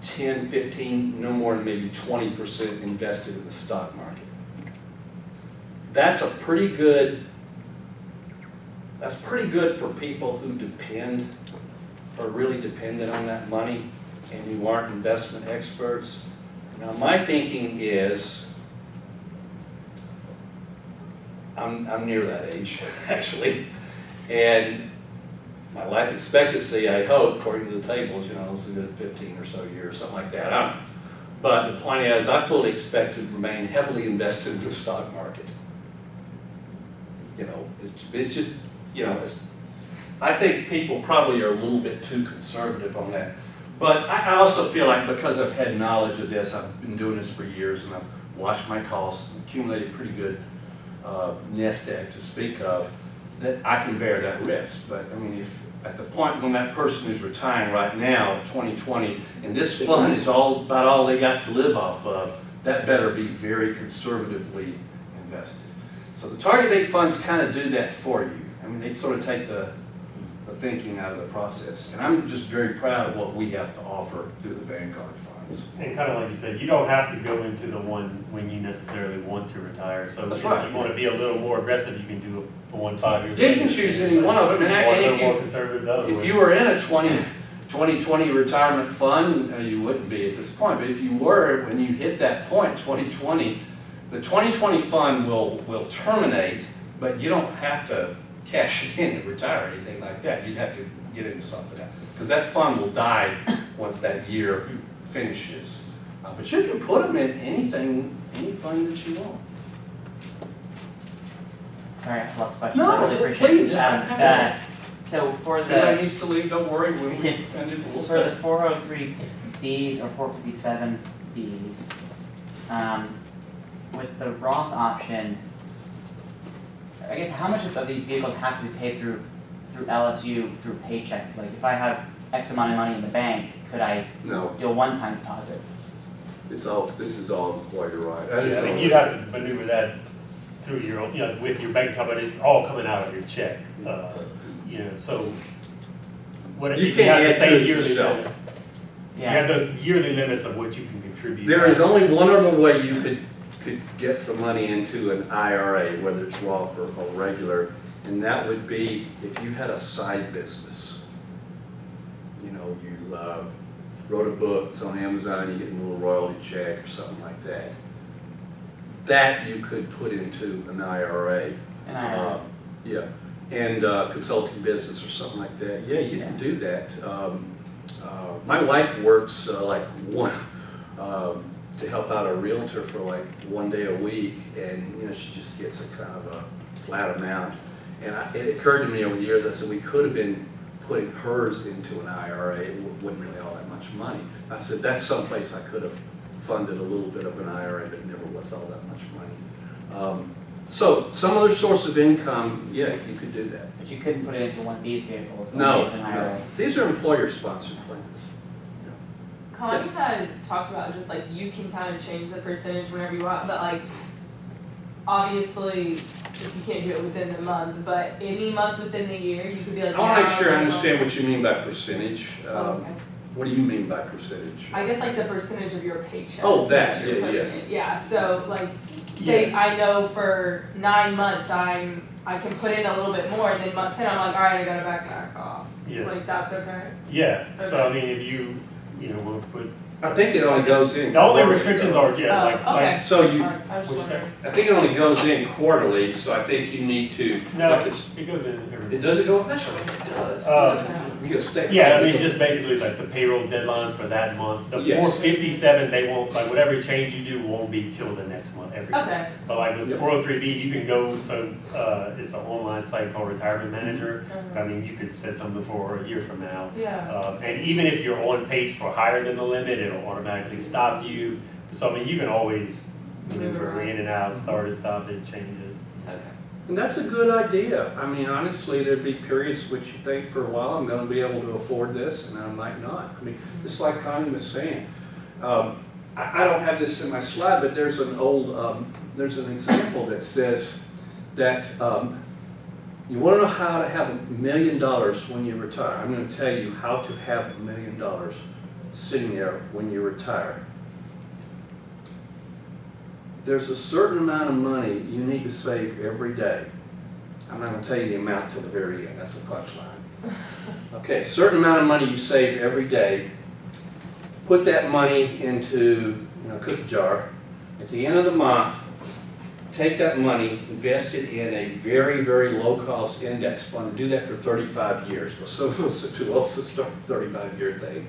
10, 15, no more than maybe 20% invested in the stock market. That's pretty good for people who are really dependent on that money and who aren't investment experts. Now my thinking is, I'm near that age, actually, and my life expectancy, I hope, according to the tables, is a good 15 or so years, something like that. I don't know. But the point is, I fully expect to remain heavily invested in the stock market. It's just, I think people probably are a little bit too conservative on that. But I also feel like because I've had knowledge of this, I've been doing this for years, and I've watched my costs, accumulated pretty good nest egg to speak of, that I can bear that risk. But I mean, if at the point when that person is retiring right now, 2020, and this fund is about all they got to live off of, that better be very conservatively invested. So the target date funds kind of do that for you. I mean, they sort of take the thinking out of the process. And I'm just very proud of what we have to offer through the Vanguard funds. And kind of like you said, you don't have to go into the one when you necessarily want to retire. So That's if right. you want to be a little more aggressive, you can do the one 5 years. Yeah, you can choose any one of them. Or a And little if more you, conservative the other if way. you were in a 2020 retirement fund, you wouldn't be at this point. But if you were, when you hit that point, 2020, the 2020 fund will terminate, but you don't have to cash it in and retire or anything like that. You'd have to get into something else, because that fund will die once that year finishes. But you can put them in any fund that you want. Sorry, I have lots of questions. No, I really appreciate please, it. I'm happy So for Everybody the needs to leave, don't worry, we won't get offended, we'll for the stay. 403Bs or 457Bs, with the Roth option, I guess how much of these vehicles have to be paid through LSU through paycheck? Like if I have X amount of money in the bank, could I No, do a one-time deposit? this is all employer right. Yeah, I mean, you'd have to maneuver that through your own, with your bank account, but it's all coming out of your check. you know, so. What You if can't have the add to same it yearly yourself. limit? You Yeah, have those yearly limits of what you can contribute. There is only one other way you could get some money into an IRA, whether it's Roth or regular, and that would be if you had a side business. You know, you wrote a book, it's on Amazon, you get a little royalty check or something like that. That you could put into an IRA. and I, Yeah, and consulting business or something like that. Yeah, you can do that. My wife works like one, to help out a realtor for like 1 day a week, and you know, she just gets a kind of a flat amount. And it occurred to me over the years, I said we could have been putting hers into an IRA, it wasn't really all that much money. I said that's someplace I could have funded a little bit of an IRA, but it never was all that much money. So some other source of income, yeah, you could do that. but you couldn't put it into one of these vehicles. No, only as an IRA. no. These are employer-sponsored plans. Connie Yes. kind of talked about just like you can kind of change the percentage whenever you want, but like obviously if you can't do it within the month, but any month within the year, you could be like. I want to make yeah, sure I I'll- understand what you mean by percentage. Okay. What do you mean by percentage? I guess like the percentage of your paycheck. Oh, that, you're yeah, putting yeah. in. Yeah, so like, say I know for 9 months I can put in a little bit more, and then month 10 I'm like, all right, I gotta back off. Yeah. Like that's okay. Yeah, so I mean, if you know, we'll put, I think it only goes in. the only quarterly, restrictions though. are, yeah, like, Oh, okay. like, So you, Sorry, I was what'd you just say? wondering. I think it only goes in quarterly, so I think you need to, no, like it goes in every. it doesn't go, that's right, it does. You get a statement. Yeah, I mean, it's just basically like the payroll deadlines for that month. The Yes. 457, they won't, like, whatever change you do won't be till the next month, every month. Okay. But like with Yep. 403B, you can go, so, it's an online site called Retirement Manager. Uh-huh. I mean, you could set something for a year from now. Yeah. And even if you're on pace for higher than the limit, it'll automatically stop you. So I mean, you can always maneuver in and out, start and stop it, change it. Okay. And that's a good idea. I mean, honestly, there'd be periods which you think for a while, I'm gonna be able to afford this, and I might not. I mean, just like Connie was saying. I don't have this in my slide, but there's an old, there's an example that says that you wanna know how to have $1 million when you retire. I'm gonna tell you how to have $1 million sitting there when you retire. There's a certain amount of money you need to save every day. I'm not going to tell you the amount till the very end, that's the punchline. Okay, a certain amount of money you save every day. Put that money into a cookie jar. At the end of the month, take that money, invest it in a very, very low-cost index fund. Do that for 35 years. Well, some of us are too old to start a 35-year thing.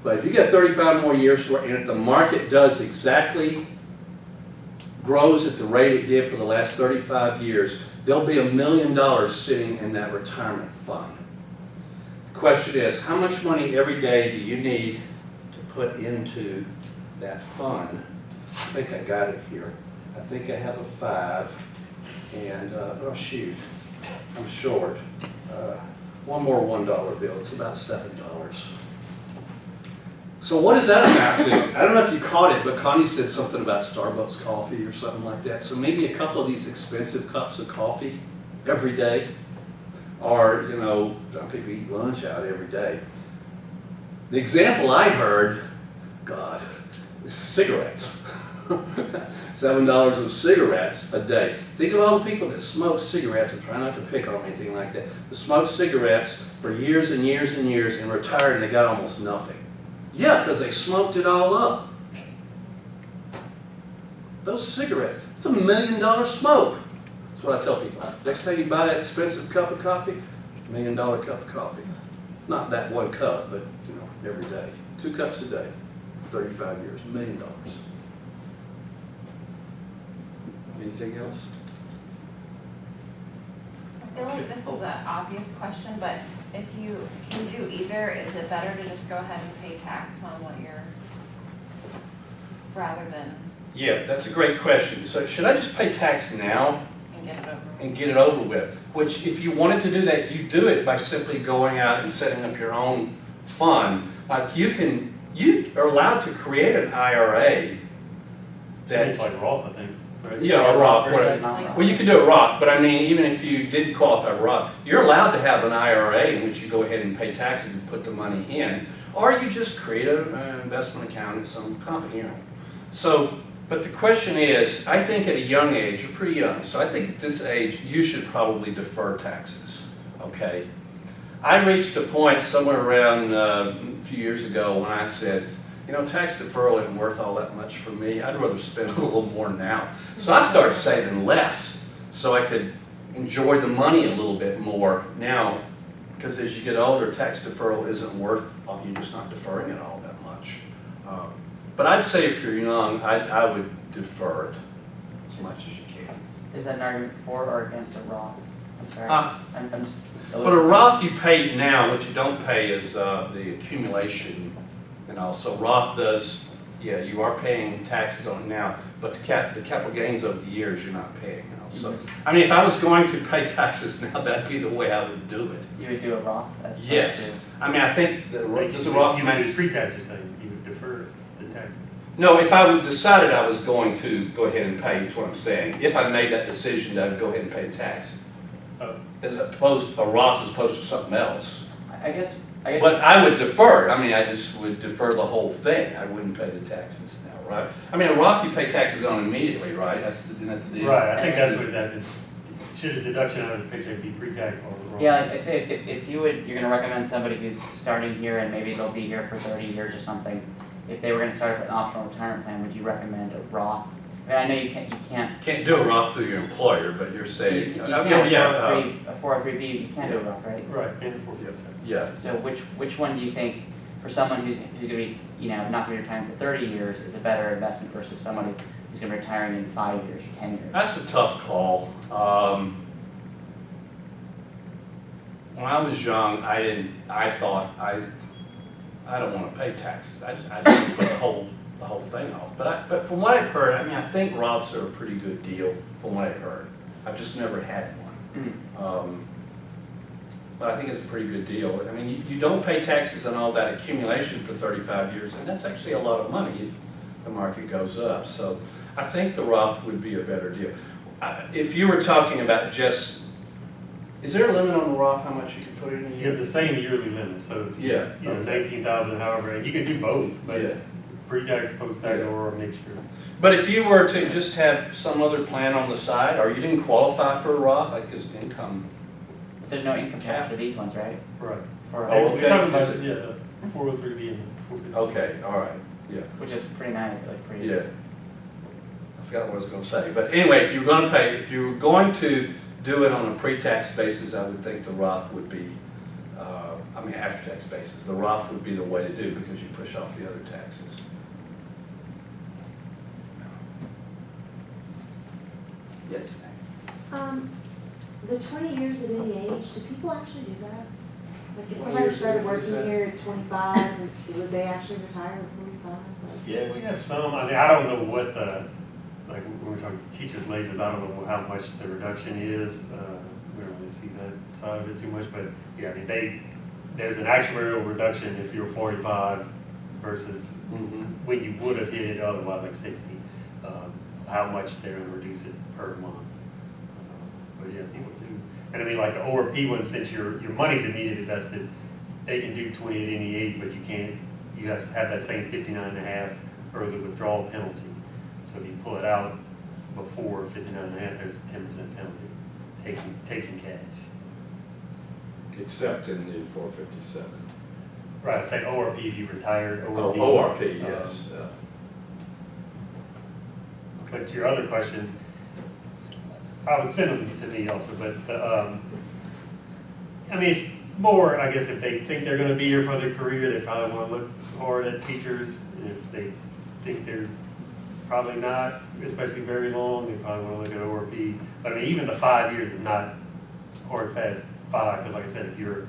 But if you got 35 more years for it, and if the market does exactly grows at the rate it did for the last 35 years, there'll be $1 million sitting in that retirement fund. The question is, how much money every day do you need to put into that fund? I think I got it here. I think I have a 5, and, oh shoot, I'm short. One more $1 bill, it's about $7. So what does that amount to? I don't know if you caught it, but Connie said something about Starbucks coffee or something like that. So maybe a couple of these expensive cups of coffee every day, or, you know, some people eat lunch out every day. The example I heard, God, is cigarettes. $7 of cigarettes a day. Think of all the people that smoke cigarettes, and try not to pick on anything like that, that smoked cigarettes for years and years and years and retired and they got almost nothing. Yeah, because they smoked it all up. Those cigarettes, it's $1 million smoke. That's what I tell people. Next time you buy that expensive cup of coffee, $1 million cup of coffee. Not that one cup, but you know, every day. 2 cups a day, 35 years, $1 million. Anything else? I feel like this is an obvious question, but if you can do either, is it better to just go ahead and pay tax on what you're, rather than, Yeah, that's a great question. So should I just pay tax now and get it over? and get it over with? Which, if you wanted to do that, you do it by simply going out and setting up your own fund. Like you are allowed to create an IRA It's that's, like Roth, I think. Yeah, or Roth, versus whatever. non-Roth. Well, you could do a Roth, but I mean, even if you didn't qualify for Roth, you're allowed to have an IRA in which you go ahead and pay taxes and put the money in, or you just create an investment account in some company, you know. So, but the question is, I think at a young age, you're pretty young, so I think at this age, you should probably defer taxes, okay? I reached a point somewhere around a few years ago when I said, you know, tax deferral isn't worth all that much for me. I'd rather spend a little more now. So I started saving less so I could enjoy the money a little bit more now, because as you get older, tax deferral isn't worth, you're just not deferring it all that much. But I'd say if you're young, I would defer it as much as you can. Is that an argument for or against a Roth? I'm sorry. I'm just. But a Roth you pay now, what you don't pay is the accumulation. And also Roth does, yeah, you are paying taxes on it now, but the capital gains over the years you're not paying. You know? So, I mean, if I was going to pay taxes now, that'd be the way I would do it. You would do a Roth as opposed Yes. to. I mean, I think the Like, does a Roth you would make do pre-tax, you're saying, you would defer the taxes. No, if I would decided I was going to go ahead and pay, is what I'm saying. If I made that decision, that I'd go ahead and pay the tax. Oh. As opposed, a Roth as opposed to something else. I guess. But I would defer, I mean, I just would defer the whole thing. I wouldn't pay the taxes now, right? I mean, a Roth you pay taxes on immediately, right? Isn't that the deal? Right, I think that's what it's asking. Should his deduction on his paycheck be pre-tax or wrong? Yeah, like I say, if you would, you're gonna recommend somebody who's starting here and maybe they'll be here for 30 years or something. If they were gonna start an optional retirement plan, would you recommend a Roth? I mean, I know you can't. Can't do a Roth through your employer, but you're You saying, can I mean, yeah, a 403B, you can do a Roth, right? Right, and for yeah. So which one do you think, for someone who's gonna be, you know, not gonna be retiring for 30 years, is a better investment versus somebody who's gonna be retiring in 5 years or 10 years? That's a tough call. When I was young, I thought I don't want to pay taxes. I just want to put the whole thing off. But from what I've heard, I mean, I think Roths are a pretty good deal from what I've heard. I've just never had one. But I think it's a pretty good deal. I mean, you don't pay taxes on all that accumulation for 35 years, and that's actually a lot of money if the market goes up. So I think the Roth would be a better deal. If you were talking about just, is there a limit on the Roth, how much you can put in a You year? have the same yearly limit, so if Yeah, you know, okay. 19,000, however, and you can do both, but Yeah. pre-tax, post-tax, Yeah. or a mixture. But if you were to just have some other plan on the side, or you didn't qualify for a Roth, like his income, But there's no income tax for these ones, right? Right. For, Oh, We're okay. talking about, Is it- yeah, the 403B and 450. okay, all right, yeah. which is pretty nice, like pretty. Yeah. I forgot what I was gonna say, but anyway, if you were going to do it on a pre-tax basis, I would think the Roth would be, I mean, after-tax basis, the Roth would be the way to do because you push off the other taxes. Yes? The 20 years at any age, do people actually do that? Like if 20 somebody years started at any age, working is that- here at 25, would they actually retire at 45? Yeah, we have some, I mean, I don't know what the, like, when we're talking teachers' wages, I don't know how much the reduction is. We don't really see that side of it too much, but, yeah, I mean, there's an actuarial reduction if you're 45 versus when you would have hit it otherwise, like 60. How much they're gonna reduce it per month. But yeah, people do. And I mean, like the ORP one, since your money's immediately invested, they can do 20 at any age, but you can't, you have to have that same 59.5 early withdrawal penalty. So if you pull it out before 59.5, there's a 10% penalty, taking cash. Except in the 457. Right, it's like ORP if you retired, Oh, ORP. ORP, yes. But your other question, I would send them to me also, but, I mean, it's more, I guess, if they think they're gonna be here for their career, they probably wanna look hard at teachers. And if they think they're probably not, especially very long, they probably wanna look at ORP. But I mean, even the 5 years is not hard past 5, because like I said, if you're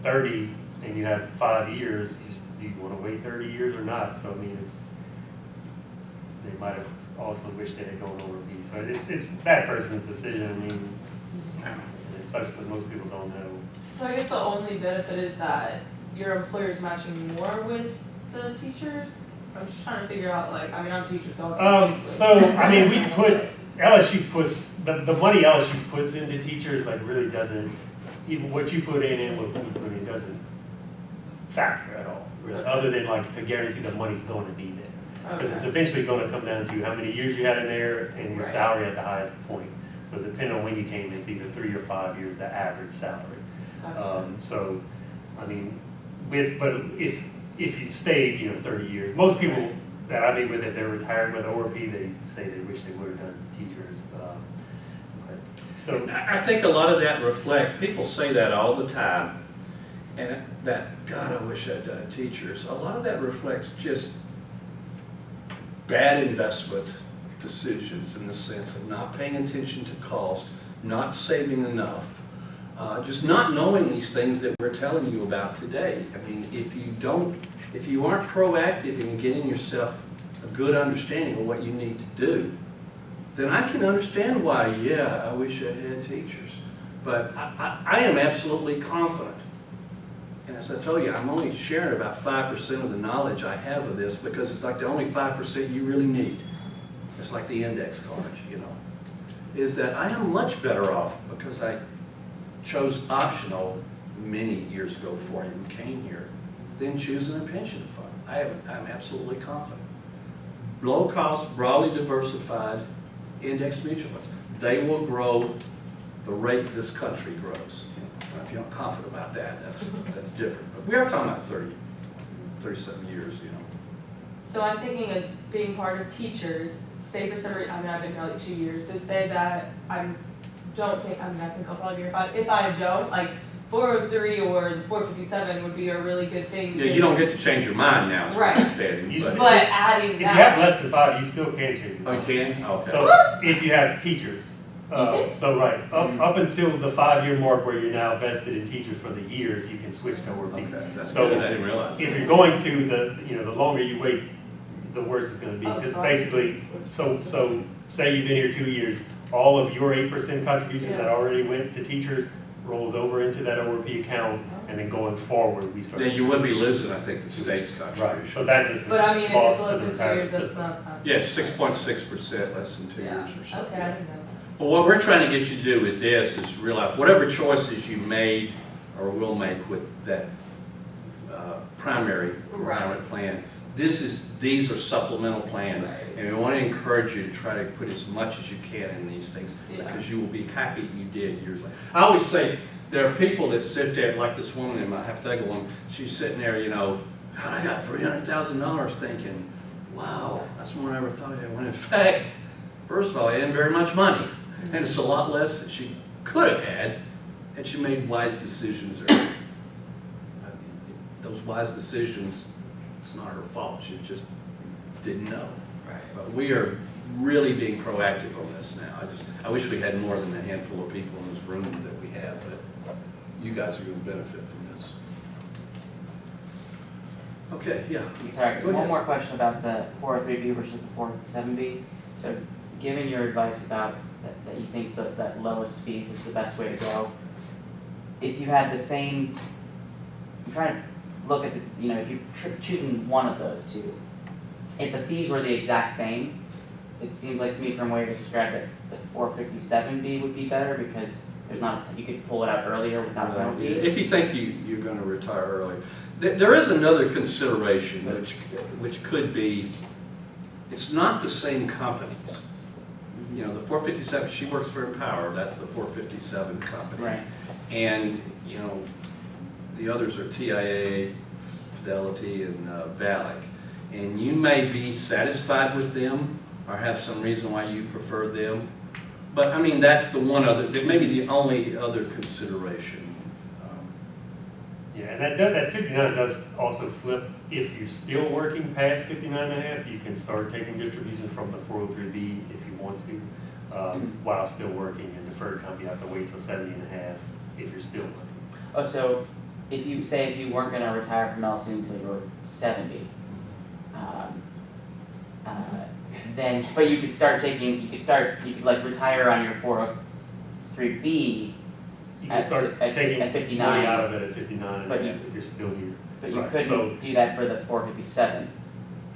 30 and you have 5 years, do you wanna wait 30 years or not? So I mean, they might have also wished they had gone ORP. So it's that person's decision. I mean, it sucks because most people don't know. So I guess the only benefit is that your employer's matching more with the teachers? I'm just trying to figure out, like, I mean, I'm a teacher, so it's. So, I mean, we put, LSU puts, the money LSU puts into teachers, like, really doesn't, even what you put in and what we put in doesn't factor at all, really, other than like to guarantee the money's going to be there. Because it's eventually gonna come down to how many years you had in there and your Right. salary at the highest point. So depending on when you came, it's either 3 or 5 years, the average salary. Gotcha. So, I mean, but if you stayed, 30 years, most people Right. that I meet with, if they're retired with ORP, they say they wish they would have done teachers. So, I think a lot of that reflects, people say that all the time, and that, God, I wish I'd done teachers. A lot of that reflects just bad investment decisions in the sense of not paying attention to cost, not saving enough, just not knowing these things that we're telling you about today. I mean, if you aren't proactive in getting yourself a good understanding of what you need to do, then I can understand why, yeah, I wish I had teachers. But I am absolutely confident. And as I told you, I'm only sharing about 5% of the knowledge I have of this because it's like the only 5% you really need. It's like the index card, is that I am much better off because I chose optional many years ago before I even came here than choosing a pension fund. I'm absolutely confident. Low cost, broadly diversified, index mutual funds. They will grow the rate this country grows. If you're not confident about that, that's different. But we are talking about 37 years, So I'm thinking as being part of teachers, say for some reason, I mean, I've been here like 2 years, so say that I think I'll probably be here if I don't, like 403 or 457 would be a really good thing. Yeah, you don't get to change your mind now, is what Right. I'm understanding. You But should- But adding if you have that, less than 5, you still can change it. oh, you can? Okay. So if you have teachers, Okay. so right, up until the 5-year mark where you're now vested in teachers for the years, you can switch to ORP. Okay, that's So good. I didn't realize. If you're going to the longer you wait, the worse it's gonna be. Oh, Because so I see. basically, so say you've been here 2 years, all of your 8% contributions that Yeah. already went to teachers rolls over into that ORP account, and then going forward, we start. Then you would be losing, I think, the state's Right, contribution. so that just is but I mean, if it's lost less to the than 2 retirement years, that's system. not. Yeah, 6.6%, less than 2 Yeah. years or so. Okay, I didn't know. Well, what we're trying to get you to do with this is realize whatever choices you made or will make with that primary retirement plan, these are supplemental plans. Right. And we want to encourage you to try to put as much as you can in these things Yeah. because you will be happy you did years later. I always say, there are people that sit there, like this woman in my hypothetical one, she's sitting there, God, I got $300,000 thinking, wow, that's more than I ever thought I had. When in fact, first of all, it isn't very much money. And it's a lot less than she could have had, and she made wise decisions early. I mean, those wise decisions, it's not her fault, she just didn't know. Right. But we are really being proactive on this now. I wish we had more than a handful of people in this room that we have, but you guys are going to benefit from this. Okay, yeah. Sorry, Go one ahead. more question about the 403B versus the 407B. So given your advice about that you think that lowest fees is the best way to go, if you had the same, I'm trying to look at if you're choosing one of those two, if the fees were the exact same, it seems like to me from the way you described it, the 457B would be better because you could pull it out earlier without penalty. If you think you're going to retire early. There is another consideration which could be, it's not the same companies. The 457, she works for Empower, that's the 457 company. Right. And, the others are TIA, Fidelity, and Valic. And you may be satisfied with them or have some reason why you prefer them. But, I mean, that's the one other, maybe the only other consideration. Yeah, and that 59 does also flip. If you're still working past 59 and a half, you can start taking distributions from the 403B if you want to, while still working, and deferred comp, you have to wait till 70 and a half if you're still working. Oh, so if you weren't going to retire from LSU until you were 70, then, but you could like retire on your 403B. You can start at taking 59, money out of it at 59 and a but half if you're still here. but you Right, couldn't so- do that for the 457.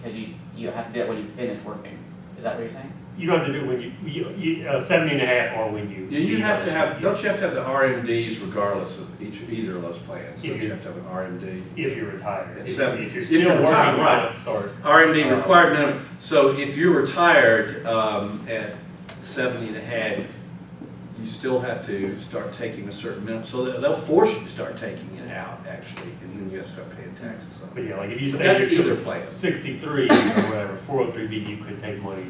because you have to do it when you finish working. Is that what you're saying? You don't have to do it when you 70 and a half or when you. Yeah, you leave have to LSU. have, don't you have to have the RMDs regardless of either of those plans? If Don't you you- have to have an RMD? If you're retired. At If 70. if you're If still you're working, retired, you right. have to start. RMD required minimum, so if you're retired at 70 and a half, you still have to start taking a certain minimum, so they'll force you to start taking it out, actually, and then you have to start paying taxes on But it. yeah, like if you But stay that's here either till plan. 63 or whatever, 403B, you could take money.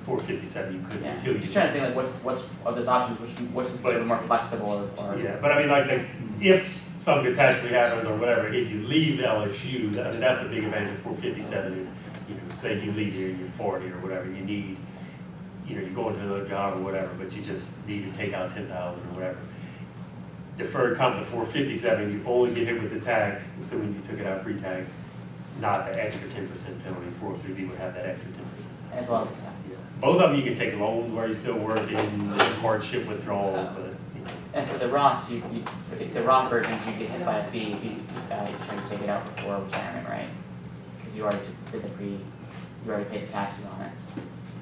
457, you couldn't Yeah. until you. Just trying to think like what's of those options, which is sort of more flexible or. Yeah, but I mean, like, if some catastrophe happens or whatever, if you leave LSU, that's the big advantage of 457 is, you know, say you leave here, you're 40 or whatever, you need, you know, you go into another job or whatever, but you just need to take out 10,000 or whatever. Deferred comp to 457, you only get hit with the tax, assuming you took it out pre-tax, not the extra 10% penalty. 403B would have that extra 10%. As well as the tax. Both of them, you can take loans where you're still working, hardship withdrawals, but, you know. And for the Roths, the Roth versions, you get hit by a fee if you try to take it out before retirement, right? Because you already did you already paid the taxes on it.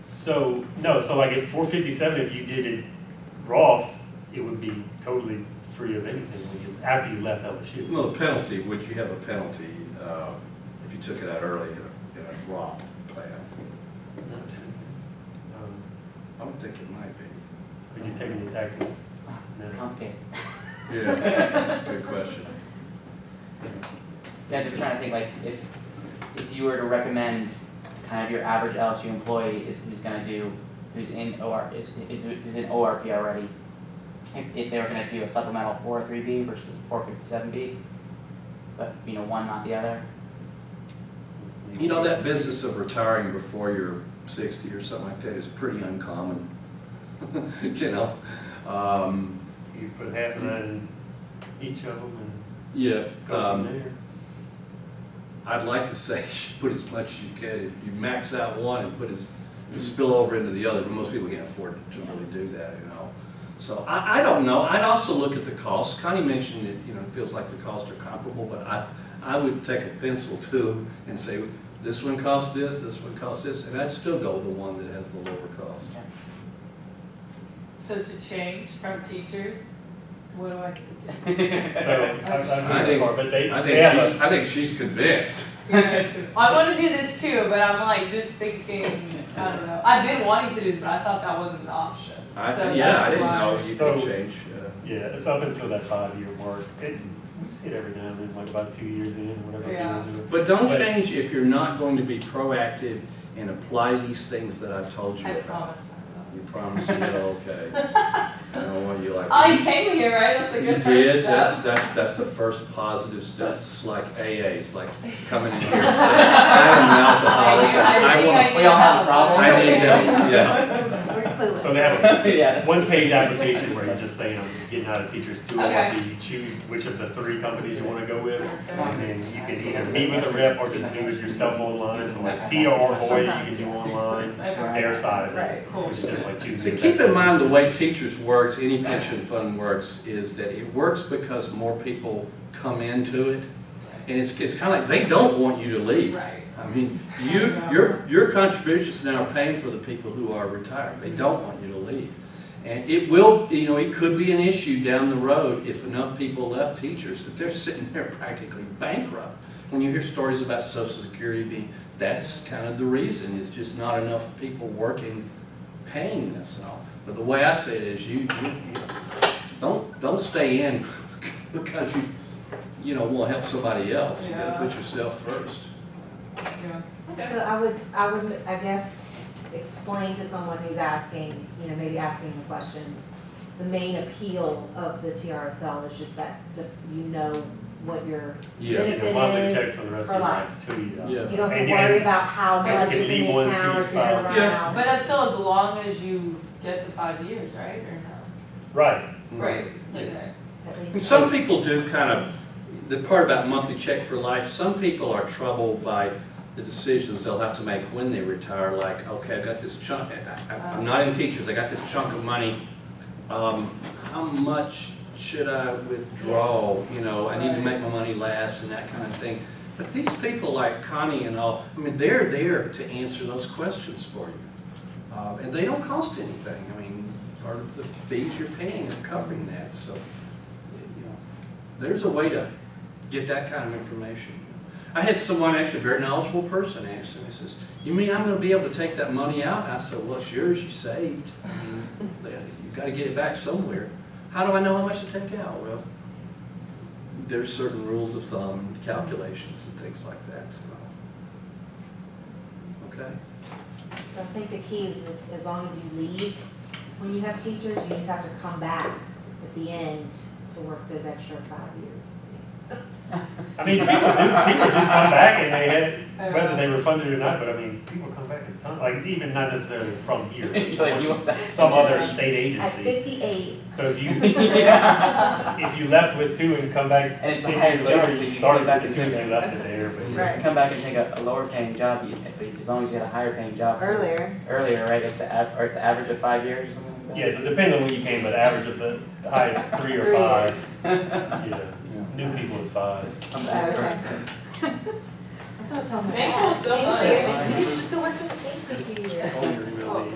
So, no, so like if 457, if you did it Roth, it would be totally free of anything after you left LSU. Well, the penalty, would you have a penalty if you took it out early in a Roth plan? I would think it might be. Are you taking your taxes? It's complicated. Yeah, that's a good question. Yeah, just trying to think like if you were to recommend kind of your average LSU employee who's in ORP already, if they were gonna do a supplemental 403B versus 457B, but you know, one not the other. You know, that business of retiring before you're 60 or something like that is pretty uncommon. You know? You put half of that in each of them and Yeah. go from there. I'd like to say you should put as much as you can. You max out one and put as spill over into the other, but most people can't afford to really do that, you know. So I don't know. I'd also look at the costs. Connie mentioned it, you know, it feels like the costs are comparable, but I would take a pencil too and say, this one costs this one costs this, and I'd still go with the one that has the lower cost. So to change from teachers, what do I? So, I think she's convinced. I want to do this too, but I'm like just thinking, I don't know. I've been wanting to do this, but I thought that wasn't an option. So I didn't that's know why- you So- could change. yeah, it's up until that 5-year mark. We see it every now and then, like about 2 years in, or whatever. Yeah. people do it. But don't But- change if you're not going to be proactive and apply these things that I've told you I about. promise. You promise you will, okay. I don't want you like. Oh, you came here, right? That's a You good did, first step. that's the first positive step. It's like AA, it's like coming in here and saying, I am an alcoholic. I want We all have a problem. I need help, yeah. We're clueless. So they have a Yeah. one-page application where you're just saying, I'm getting out of teachers too, Okay. you choose which of the 3 companies you want to go with, and then you can either meet with a rep or just do it yourself online, so like Tia or Hoya, you can do online, their side of it, Right, cool. which is just like So choosing. keep in mind, the way teachers works, any pension fund works, is that it works because more people come into it. And it's kind of like, they don't want you to leave. Right. I mean, your contributions now are paying for the people who are retired. They don't want you to leave. And it will, you know, it could be an issue down the road if enough people left teachers that they're sitting there practically bankrupt. When you hear stories about Social Security being, that's kind of the reason, is just not enough people working, paying this and all. But the way I say it is, you don't stay in because you know, want to help somebody else. You got to put yourself first. Yeah. So I would, I guess, explain to someone who's asking, you know, maybe asking the questions, the main appeal of the TRSL is just that you know what your Yeah. benefit Monthly check is for the rest for of your life. life too. Yeah. You don't have And- to worry and- about how and much can is in leave the one to account or each if you're gonna spouse. run Yeah. out. But that's still as long as you get the 5 years, right, or no? Right. Right. Yeah. Okay. At least- And some people do kind of, the part about monthly check for life, some people are troubled by the decisions they'll have to make when they retire, like, okay, I've got this chunk, I'm not in teachers, I got this chunk of money, how much should I withdraw, you know, I need to make my money last and that kind of thing. But these people like Connie and all, I mean, they're there to answer those questions for you. And they don't cost anything. I mean, part of the fees you're paying are covering that, so, you know, there's a way to get that kind of information. I had someone, actually a very knowledgeable person, ask me, he says, you mean I'm gonna be able to take that money out? And I said, well, it's yours, you saved. I mean, you've got to get it back somewhere. How do I know how much to take out? Well, there's certain rules of thumb, and calculations and things like that. Okay? So I think the key is that as long as you leave, when you have teachers, you just have to come back at the end to work those extra 5 years. I mean, people do come back and they had, whether they were funded or not, but I mean, people come back a ton, like even not necessarily from here, Like, you want that- some other state At agency. 58, So if you, Yeah. if you left with 2 and come back And it's 10 a higher years later, job, so you you can started go back with the and 2 take and left it there, but. Right. Come back and take a lower paying job, as long as you had a higher paying job. earlier. Earlier, right, it's or it's the average of 5 years or something like that? Yes, it depends on when you came, but average of the highest 3 or 5. Yeah, new people is 5. Just come back. Okay. That's what I tell my Thank dad. you so much. You can just go work for the state for 2 years. Only really,